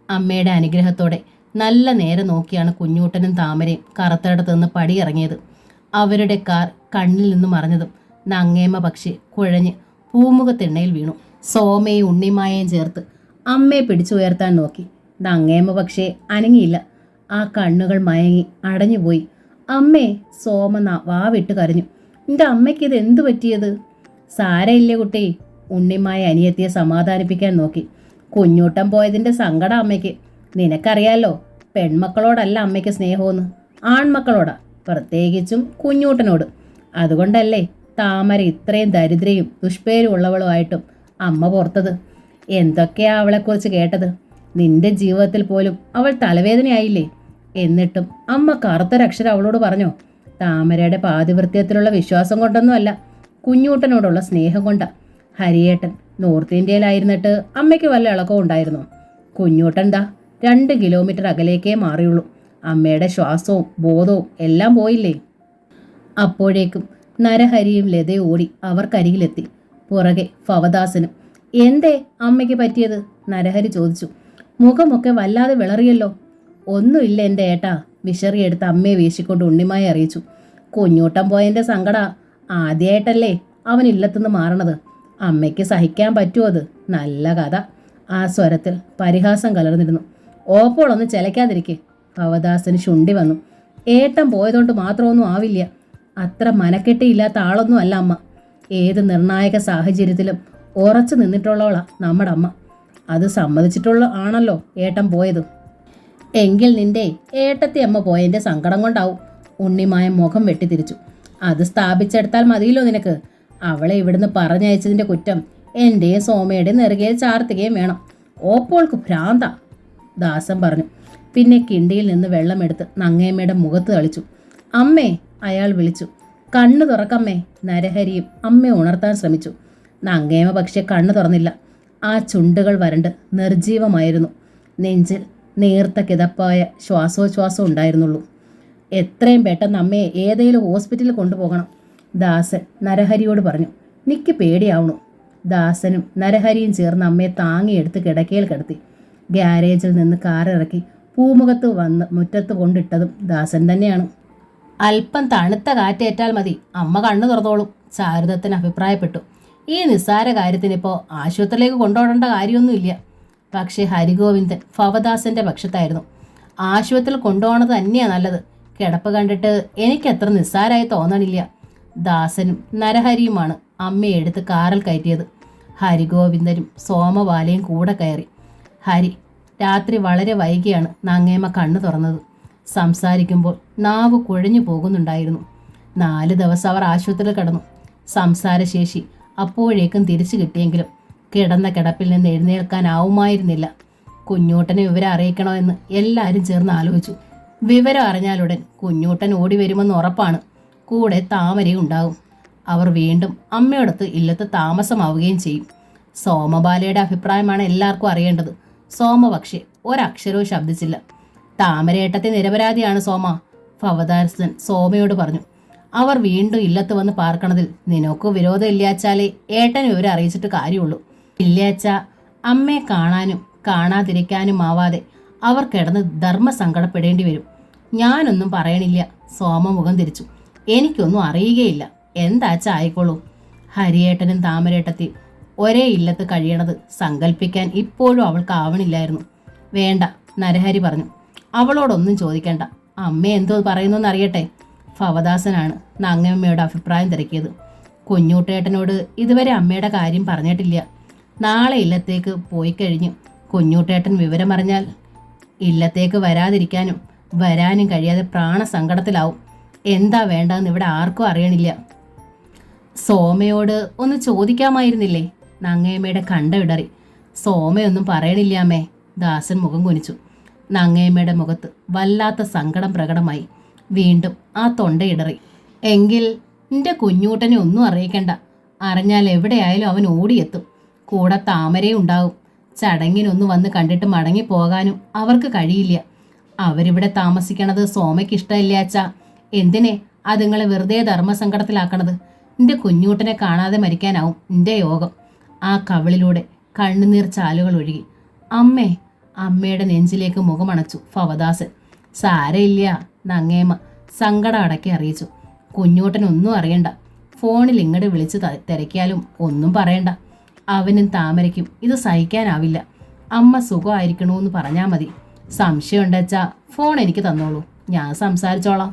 അമ്മയുടെ അനുഗ്രഹത്തോടെ നല്ല നേരെ നോക്കിയാണ് കുഞ്ഞൂട്ടനും താമരയും കറുത്തടത്ത് നിന്ന് പടിയിറങ്ങിയത്. അവരുടെ കാർ കണ്ണിൽ നിന്നും മറഞ്ഞതും നങ്ങേമ്മ പക്ഷി കുഴഞ്ഞ് പൂമുഖത്തിണ്ണയിൽ വീണു. സോമയും ഉണ്ണിമായയും ചേർത്ത് അമ്മയെ പിടിച്ചുയർത്താൻ നോക്കി. നങ്ങേമ്മ പക്ഷേ അനങ്ങിയില്ല. ആ കണ്ണുകൾ മയങ്ങി അടഞ്ഞുപോയി. അമ്മേ. സോമ വാവിട്ട് കരഞ്ഞു. എൻ്റെ അമ്മയ്ക്ക് ഇത് എന്തു പറ്റിയത്? സാരയില്ലേ കുട്ടി. ഉണ്ണിമായ അനിയത്തിയെ സമാധാനിപ്പിക്കാൻ നോക്കി. കുഞ്ഞൂട്ടം പോയതിൻ്റെ സങ്കടം അമ്മയ്ക്ക്. നിനക്കറിയാലോ, പെൺമക്കളോടല്ല അമ്മയ്ക്ക് സ്നേഹമെന്ന്, ആൺമക്കളോടാ, പ്രത്യേകിച്ചും കുഞ്ഞൂട്ടനോട്. അതുകൊണ്ടല്ലേ താമര ഇത്രയും ദരിദ്രയും ദുഷ്പേരും ഉള്ളവളുമായിട്ടും അമ്മ പുറത്തത്. എന്തൊക്കെയാ അവളെക്കുറിച്ച് കേട്ടത്. നിന്റെ ജീവിതത്തിൽ പോലും അവൾ തലവേദനയായില്ലേ? എന്നിട്ടും അമ്മ കറുത്തൊരക്ഷരം അവളോട് പറഞ്ഞോ? താമരയുടെ പാതിവൃത്യത്തിലുള്ള വിശ്വാസം കൊണ്ടൊന്നുമല്ല, കുഞ്ഞൂട്ടനോടുള്ള സ്നേഹം കൊണ്ടാ. ഹരിയേട്ടൻ നോർത്ത് ഇന്ത്യയിലായിരുന്നിട്ട് അമ്മയ്ക്ക് വല്ല ഇളക്കവും ഉണ്ടായിരുന്നോ? കുഞ്ഞൂട്ടൻ ദാ 2 കിലോമീറ്റർ അകലേക്കേ മാറിയുള്ളൂ. അമ്മയുടെ ശ്വാസവും ബോധവും എല്ലാം പോയില്ലേ? അപ്പോഴേക്കും നരഹരിയും ലതയും ഓടി അവർക്കരികിലെത്തി. പുറകെ ഭവദാസനും. എന്തേ അമ്മയ്ക്ക് പറ്റിയത്? നരഹരി ചോദിച്ചു. മുഖമൊക്കെ വല്ലാതെ വിളറിയല്ലോ. ഒന്നുമില്ല എൻ്റെ ഏട്ടാ. വിശറിയെടുത്ത് അമ്മയെ വീശിക്കൊണ്ട് ഉണ്ണിമായി അറിയിച്ചു. കുഞ്ഞൂട്ടം പോയതിൻ്റെ സങ്കട. ആദ്യമായിട്ടല്ലേ അവനില്ലത്തുനിന്ന് മാറണത്. അമ്മയ്ക്ക് സഹിക്കാൻ പറ്റുമോ അത്? നല്ല കഥ. ആ സ്വരത്തിൽ പരിഹാസം കലർന്നിരുന്നു. ഓപ്പോളൊന്ന് ചിലയ്ക്കാതിരിക്കെ. ഭവദാസന് ശുണ്ടി വന്നു. ഏട്ടൻ പോയതുകൊണ്ട് മാത്രമൊന്നും ആവില്ല. അത്ര മനക്കെട്ടിയില്ലാത്ത ആളൊന്നും അല്ല അമ്മ. ഏത് നിർണായക സാഹചര്യത്തിലും ഉറച്ചു നിന്നിട്ടുള്ളവളാ നമ്മുടെ അമ്മ. അത് സമ്മതിച്ചിട്ടുള്ള ആണല്ലോ ഏട്ടൻ പോയത്. എങ്കിൽ നിന്റെ ഏട്ടത്തി അമ്മ പോയതിൻ്റെ സങ്കടം കൊണ്ടാവും. ഉണ്ണിമായ മുഖം വെട്ടിത്തിരിച്ചു. അത് സ്ഥാപിച്ചെടുത്താൽ മതിയല്ലോ നിനക്ക്. അവളെ ഇവിടുന്ന് പറഞ്ഞയച്ചതിൻ്റെ കുറ്റം എൻ്റെയും സോമയുടെയും നെറുകയിൽ ചാർത്തുകയും വേണം. ഓപ്പോൾക്ക് ഭ്രാന്ത. ദാസൻ പറഞ്ഞു. പിന്നെ കിണ്ടിയിൽ നിന്ന് വെള്ളമെടുത്ത് നങ്ങേമ്മയുടെ മുഖത്ത് തളിച്ചു. അമ്മേ. അയാൾ വിളിച്ചു. കണ്ണു തുറക്കമ്മേ. നരഹരിയും അമ്മയെ ഉണർത്താൻ ശ്രമിച്ചു. നങ്ങേമ്മ പക്ഷെ കണ്ണു തുറന്നില്ല. ആ ചുണ്ടുകൾ വരണ്ട് നിർജീവമായിരുന്നു. നെഞ്ചിൽ നേർത്ത കിതപ്പായ ശ്വാസോച്ഛ്വാസം ഉണ്ടായിരുന്നുള്ളൂ. എത്രയും പെട്ടെന്ന് അമ്മയെ ഏതെങ്കിലും ഹോസ്പിറ്റലിൽ കൊണ്ടുപോകണം. ദാസൻ നരഹരിയോട് പറഞ്ഞു. നിക്ക് പേടിയാവണു. ദാസനും നരഹരിയും ചേർന്ന് അമ്മയെ താങ്ങിയെടുത്ത് കിടക്കയിൽ കിടത്തി. ഗ്യാരേജിൽ നിന്ന് കാറിറക്കി പൂമുഖത്ത് വന്ന് മുറ്റത്ത് കൊണ്ടിട്ടതും ദാസൻ തന്നെയാണ്. അല്പം തണുത്ത കാറ്റേറ്റാൽ മതി, അമ്മ കണ്ണു തുറന്നോളും. ശാരദത്തിന് അഭിപ്രായപ്പെട്ടു. ഈ നിസ്സാര കാര്യത്തിനിപ്പോൾ ആശുപത്രിയിലേക്ക് കൊണ്ടുപോകേണ്ട കാര്യമൊന്നുമില്ല. പക്ഷേ ഹരിഗോവിന്ദൻ ഭവദാസൻ്റെ പക്ഷത്തായിരുന്നു. ആശുപത്രിയിൽ കൊണ്ടുപോകണത് തന്നെയാണ് നല്ലത്. കിടപ്പ് കണ്ടിട്ട് എനിക്കത്ര നിസ്സാരമായി തോന്നണില്ല. ദാസനും നരഹരിയുമാണ് അമ്മയെ എടുത്ത് കാറിൽ കയറ്റിയത്. ഹരിഗോവിന്ദനും സോമബാലയും കൂടെ കയറി. ഹരി. രാത്രി വളരെ വൈകിയാണ് നങ്ങേമ്മ കണ്ണു തുറന്നത്. സംസാരിക്കുമ്പോൾ നാവ് കുഴഞ്ഞു പോകുന്നുണ്ടായിരുന്നു. 4 ദിവസം അവർ ആശുപത്രിയിൽ കിടന്നു. സംസാരശേഷി അപ്പോഴേക്കും തിരിച്ചു കിട്ടിയെങ്കിലും കിടന്ന കിടപ്പിൽ നിന്ന് എഴുന്നേൽക്കാനാവുമായിരുന്നില്ല. കുഞ്ഞൂട്ടനെ വിവരം അറിയിക്കണോ എന്ന് എല്ലാവരും ചേർന്ന് ആലോചിച്ചു. വിവരം അറിഞ്ഞാലുടൻ കുഞ്ഞൂട്ടൻ ഓടി വരുമെന്ന് ഉറപ്പാണ്. കൂടെ താമരയും ഉണ്ടാകും. അവർ വീണ്ടും അമ്മയോടൊത്ത് ഇല്ലത്ത് താമസമാവുകയും ചെയ്യും. സോമബാലയുടെ അഭിപ്രായമാണ് എല്ലാവർക്കും അറിയേണ്ടത്. സോമ പക്ഷേ ഒരക്ഷരവും ശബ്ദിച്ചില്ല. താമരയേട്ടത്തെ നിരപരാധിയാണ് സോമ, ഭവദാസൻ സോമയോട് പറഞ്ഞു. അവർ വീണ്ടും ഇല്ലത്ത് വന്ന് പാർക്കണതിൽ നിനക്ക് വിരോധം ഇല്ലാച്ചാലേ ഏട്ടൻ വിവരം അറിയിച്ചിട്ട് കാര്യമുള്ളൂ. ഇല്ലാച്ച അമ്മയെ കാണാനും കാണാതിരിക്കാനും ആവാതെ അവർ കിടന്ന് ധർമ്മസങ്കടപ്പെടേണ്ടി വരും. ഞാനൊന്നും പറയണില്ല. സോമ മുഖം തിരിച്ചു. എനിക്കൊന്നും അറിയുകയില്ല. എന്താച്ച ആയിക്കോളൂ. ഹരിയേട്ടനും താമരേട്ടത്തെയും ഒരേ ഇല്ലത്ത് കഴിയണത് സങ്കല്പിക്കാൻ ഇപ്പോഴും അവൾക്ക് ആവണില്ലായിരുന്നു. വേണ്ട, നരഹരി പറഞ്ഞു. അവളോടൊന്നും ചോദിക്കേണ്ട. അമ്മ എന്തോ പറയുന്നു അറിയട്ടെ. ഭവദാസനാണ് നങ്ങമ്മയുടെ അഭിപ്രായം തിരക്കിയത്. കുഞ്ഞൂട്ടേട്ടനോട് ഇതുവരെ അമ്മയുടെ കാര്യം പറഞ്ഞിട്ടില്ല. നാളെ ഇല്ലത്തേക്ക് പോയി കഴിഞ്ഞ് കുഞ്ഞൂട്ടേട്ടൻ വിവരമറിഞ്ഞാൽ ഇല്ലത്തേക്ക് വരാതിരിക്കാനും വരാനും കഴിയാതെ പ്രാണസങ്കടത്തിലാവും. എന്താ വേണ്ടതെന്ന് ഇവിടെ ആർക്കും അറിയണില്ല. സോമയോട് ഒന്ന് ചോദിക്കാമായിരുന്നില്ലേ? നങ്ങയമ്മയുടെ കണ്ട ഇടറി. സോമയൊന്നും പറയണില്ല അമ്മേ. ദാസൻ മുഖം കുനിച്ചു. നങ്ങയമ്മയുടെ മുഖത്ത് വല്ലാത്ത സങ്കടം പ്രകടമായി. വീണ്ടും ആ തൊണ്ടയിടറി. എങ്കിൽ നിന്റെ കുഞ്ഞൂട്ടനെ ഒന്നും അറിയിക്കണ്ട. അറിഞ്ഞാൽ എവിടെയായാലും അവൻ ഓടിയെത്തും. കൂടെ താമരയും ഉണ്ടാവും. ചടങ്ങിനൊന്ന് വന്ന് കണ്ടിട്ട് മടങ്ങിപ്പോകാനും അവർക്ക് കഴിയില്ല. അവരിവിടെ താമസിക്കണത് സോമയ്ക്ക് ഇഷ്ടമില്ലാച്ചാ എന്തിനെ അതുങ്ങളെ വെറുതെ ധർമ്മസങ്കടത്തിലാക്കണത്? നിന്റെ കുഞ്ഞൂട്ടനെ കാണാതെ മരിക്കാനാവും നിന്റെ യോഗം. ആ കവിളിലൂടെ കണ്ണുനീർ ചാലുകൾ ഒഴുകി. അമ്മേ. അമ്മയുടെ നെഞ്ചിലേക്ക് മുഖമണച്ചു ഭവദാസൻ. സാരയില്ല നങ്ങേമ്മ സങ്കടം അടക്കി അറിയിച്ചു. കുഞ്ഞൂട്ടനൊന്നും അറിയണ്ട. ഫോണിൽ ഇങ്ങോട്ട് വിളിച്ച് തിരക്കിയാലും ഒന്നും പറയണ്ട. അവനും താമരയ്ക്കും ഇത് സഹിക്കാനാവില്ല. അമ്മ സുഖമായിരിക്കണമെന്ന് പറഞ്ഞാൽ മതി. സംശയം ഉണ്ടെച്ചാ ഫോൺ എനിക്ക് തന്നോളൂ, ഞാൻ സംസാരിച്ചോളാം.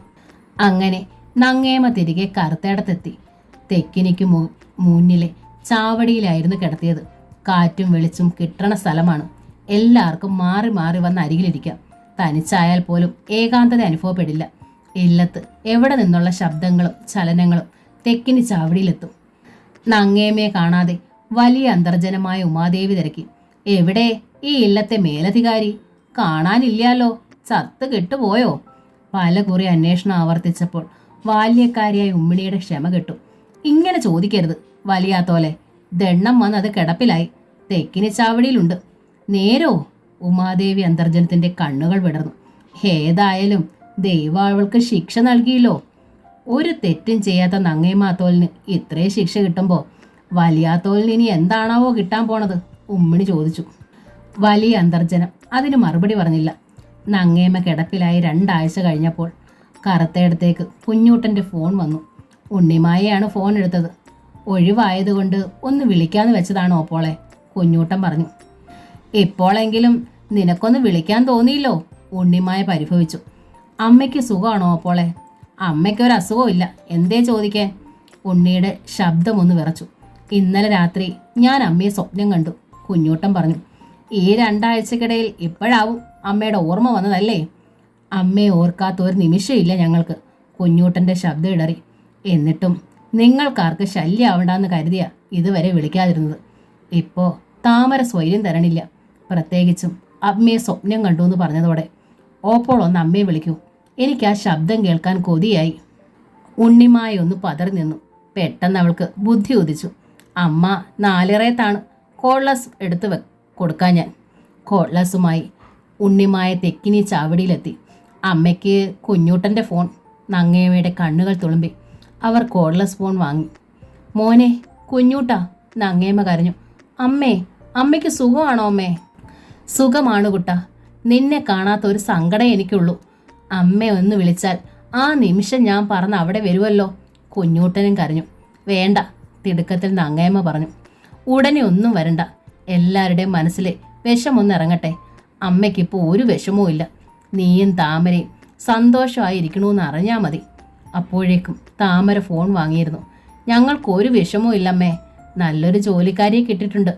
അങ്ങനെ നങ്ങേമ്മ തിരികെ കറുത്തേടത്തെത്തി. തെക്കിനിക്ക് മുന്നിലെ ചാവടിയിലായിരുന്നു കിടത്തിയത്. കാറ്റും വെളിച്ചും കിട്ടണ സ്ഥലമാണ്. എല്ലാവർക്കും മാറി മാറി വന്ന് അരികിലിരിക്കാം. തനിച്ചായാൽ പോലും ഏകാന്തത അനുഭവപ്പെടില്ല. ഇല്ലത്ത് എവിടെ നിന്നുള്ള ശബ്ദങ്ങളും ചലനങ്ങളും തെക്കിനി ചാവടിയിലെത്തും. നങ്ങേമ്മയെ കാണാതെ വലിയ അന്തർജനമായ ഉമാദേവി തിരക്കി. എവിടെ ഈ ഇല്ലത്തെ മേലധികാരി? കാണാനില്ലാലോ. ചത്ത് കെട്ടുപോയോ? പല കുറി അന്വേഷണം ആവർത്തിച്ചപ്പോൾ ബാല്യക്കാരിയായ ഉമ്മിണിയുടെ ക്ഷമ കെട്ടു. ഇങ്ങനെ ചോദിക്കരുത് വലിയാത്തോലെ. ദണ്ണം വന്ന് അത് കിടപ്പിലായി. തെക്കിനി ചാവടിയിലുണ്ട്. നേരോ? ഉമാദേവി അന്തർജനത്തിന്റെ കണ്ണുകൾ വിടർന്നു. ഏതായാലും ദൈവം അവൾക്ക് ശിക്ഷ നൽകിയില്ലോ. ഒരു തെറ്റും ചെയ്യാത്ത നങ്ങേമാത്തോലിന് ഇത്രയും ശിക്ഷ കിട്ടുമ്പോൾ വലിയാത്തോലിന് ഇനി എന്താണാവോ കിട്ടാൻ പോണത്? ഉമ്മിണി ചോദിച്ചു. വലിയ അന്തർജനം അതിന് മറുപടി പറഞ്ഞില്ല. നങ്ങേമ കിടപ്പിലായി 2 ആഴ്ച കഴിഞ്ഞപ്പോൾ കറുത്തേടത്തേക്ക് കുഞ്ഞൂട്ടൻ്റെ ഫോൺ വന്നു. ഉണ്ണിമായയാണ് ഫോൺ എടുത്തത്. ഒഴിവായതുകൊണ്ട് ഒന്ന് വിളിക്കാന്ന് വെച്ചതാണോ അപ്പോളെ? കുഞ്ഞൂട്ടൻ പറഞ്ഞു. ഇപ്പോളെങ്കിലും നിനക്കൊന്ന് വിളിക്കാൻ തോന്നിയില്ലോ, ഉണ്ണിമായ പരിഭവിച്ചു. അമ്മയ്ക്ക് സുഖമാണോ അപ്പോളെ? അമ്മയ്ക്കൊരു അസുഖവും ഇല്ല. എന്തേ ചോദിക്കാൻ? ഉണ്ണിയുടെ ശബ്ദമൊന്ന് വിറച്ചു. ഇന്നലെ രാത്രി ഞാൻ അമ്മയെ സ്വപ്നം കണ്ടു, കുഞ്ഞൂട്ടൻ പറഞ്ഞു. ഈ 2 ആഴ്ചക്കിടയിൽ ഇപ്പോഴാവും അമ്മയുടെ ഓർമ്മ വന്നതല്ലേ? അമ്മയെ ഓർക്കാത്ത ഒരു നിമിഷമില്ല ഞങ്ങൾക്ക്. കുഞ്ഞൂട്ടൻ്റെ ശബ്ദം ഇടറി. എന്നിട്ടും നിങ്ങൾക്കാർക്ക് ശല്യമാവണ്ടെന്ന് കരുതിയാ ഇതുവരെ വിളിക്കാതിരുന്നത്. ഇപ്പോൾ താമര സ്വൈര്യം തരണില്ല. പ്രത്യേകിച്ചും അമ്മയെ സ്വപ്നം കണ്ടു എന്ന് പറഞ്ഞതോടെ. ഓപ്പോൾ ഒന്ന് അമ്മയെ വിളിക്കൂ. എനിക്ക് ആ ശബ്ദം കേൾക്കാൻ കൊതിയായി. ഉണ്ണിമായി ഒന്ന് പതറി നിന്നു. പെട്ടെന്ന് അവൾക്ക് ബുദ്ധി ഉദിച്ചു. അമ്മ 4:30 കോൾലസ് എടുത്ത് കൊടുക്കാൻ ഞാൻ. കോൾലസുമായി ഉണ്ണിമായ തെക്കിനി ചാവടിയിലെത്തി. അമ്മയ്ക്ക് കുഞ്ഞൂട്ടൻ്റെ ഫോൺ. നങ്ങേമ്മയുടെ കണ്ണുകൾ തുളുമ്പി. അവർ കോൾലസ് ഫോൺ വാങ്ങി. മോനെ കുഞ്ഞൂട്ടാ, നങ്ങേമ്മ കരഞ്ഞു. അമ്മേ, അമ്മയ്ക്ക് സുഖമാണോ അമ്മേ? സുഖമാണ് കുട്ടാ. നിന്നെ കാണാത്ത ഒരു സങ്കടം എനിക്കുള്ളൂ. അമ്മ ഒന്ന് വിളിച്ചാൽ ആ നിമിഷം ഞാൻ പറഞ്ഞ് അവിടെ വരുമല്ലോ. കുഞ്ഞൂട്ടനും കരഞ്ഞു. വേണ്ട, തിടുക്കത്തിൽ നങ്ങേമ്മ പറഞ്ഞു. ഉടനെ ഒന്നും വരണ്ട. എല്ലാവരുടെയും മനസ്സിലെ വിഷമൊന്നിറങ്ങട്ടെ. അമ്മയ്ക്കിപ്പോൾ ഒരു വിഷമവും ഇല്ല. നീയും താമരയും സന്തോഷമായിരിക്കണമെന്ന് അറിഞ്ഞാൽ മതി. അപ്പോഴേക്കും താമര ഫോൺ വാങ്ങിയിരുന്നു. ഞങ്ങൾക്കൊരു വിഷമവും ഇല്ലമ്മേ. നല്ലൊരു ജോലിക്കാരിയെ കിട്ടിയിട്ടുണ്ട്.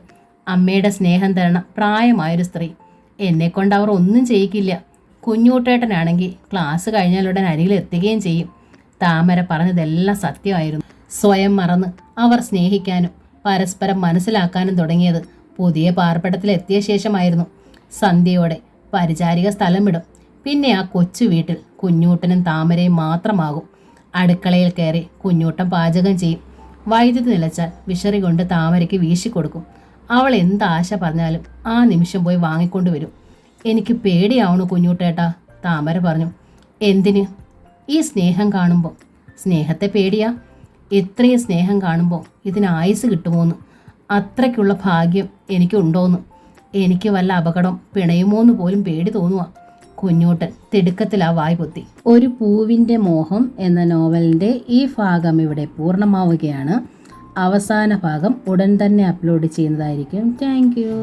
അമ്മയുടെ സ്നേഹം തരണ പ്രായമായൊരു സ്ത്രീ. എന്നെക്കൊണ്ട് അവർ ഒന്നും ചെയ്യിക്കില്ല. കുഞ്ഞൂട്ടേട്ടനാണെങ്കിൽ ക്ലാസ് കഴിഞ്ഞാലുടൻ അരികിൽ എത്തുകയും ചെയ്യും. താമര പറഞ്ഞതെല്ലാം സത്യമായിരുന്നു. സ്വയം മറന്ന് അവർ സ്നേഹിക്കാനും പരസ്പരം മനസ്സിലാക്കാനും തുടങ്ങിയത് പുതിയ പാർപ്പിടത്തിലെത്തിയ ശേഷമായിരുന്നു. സന്ധ്യയോടെ പരിചാരിക സ്ഥലം വിടും. പിന്നെ ആ കൊച്ചു വീട്ടിൽ കുഞ്ഞൂട്ടനും താമരയും മാത്രമാകും. അടുക്കളയിൽ കയറി കുഞ്ഞൂട്ടൻ പാചകം ചെയ്യും. വൈദ്യുതി നിലച്ചാൽ വിശറി കൊണ്ട് താമരയ്ക്ക് വീശിക്കൊടുക്കും. അവൾ എന്താശ പറഞ്ഞാലും ആ നിമിഷം പോയി വാങ്ങിക്കൊണ്ടുവരും. എനിക്ക് പേടിയാവണു കുഞ്ഞൂട്ടേട്ടാ, താമര പറഞ്ഞു. എന്തിന്? ഈ സ്നേഹം കാണുമ്പോൾ. സ്നേഹത്തെ പേടിയാ? ഇത്രയും സ്നേഹം കാണുമ്പോൾ ഇതിന് ആയുസ് കിട്ടുമോന്ന്, അത്രയ്ക്കുള്ള ഭാഗ്യം എനിക്കുണ്ടോന്ന്, എനിക്ക് വല്ല അപകടം പിണയുമോന്ന് പോലും പേടി തോന്നുക. കുഞ്ഞൂട്ടൻ തിടുക്കത്തിൽ ആ വായ് പൊത്തി. ഒരു പൂവിൻ്റെ മോഹം എന്ന നോവലിൻ്റെ ഈ ഭാഗം ഇവിടെ പൂർണ്ണമാവുകയാണ്. അവസാന ഭാഗം ഉടൻ തന്നെ അപ്ലോഡ് ചെയ്യുന്നതായിരിക്കും. Thank you.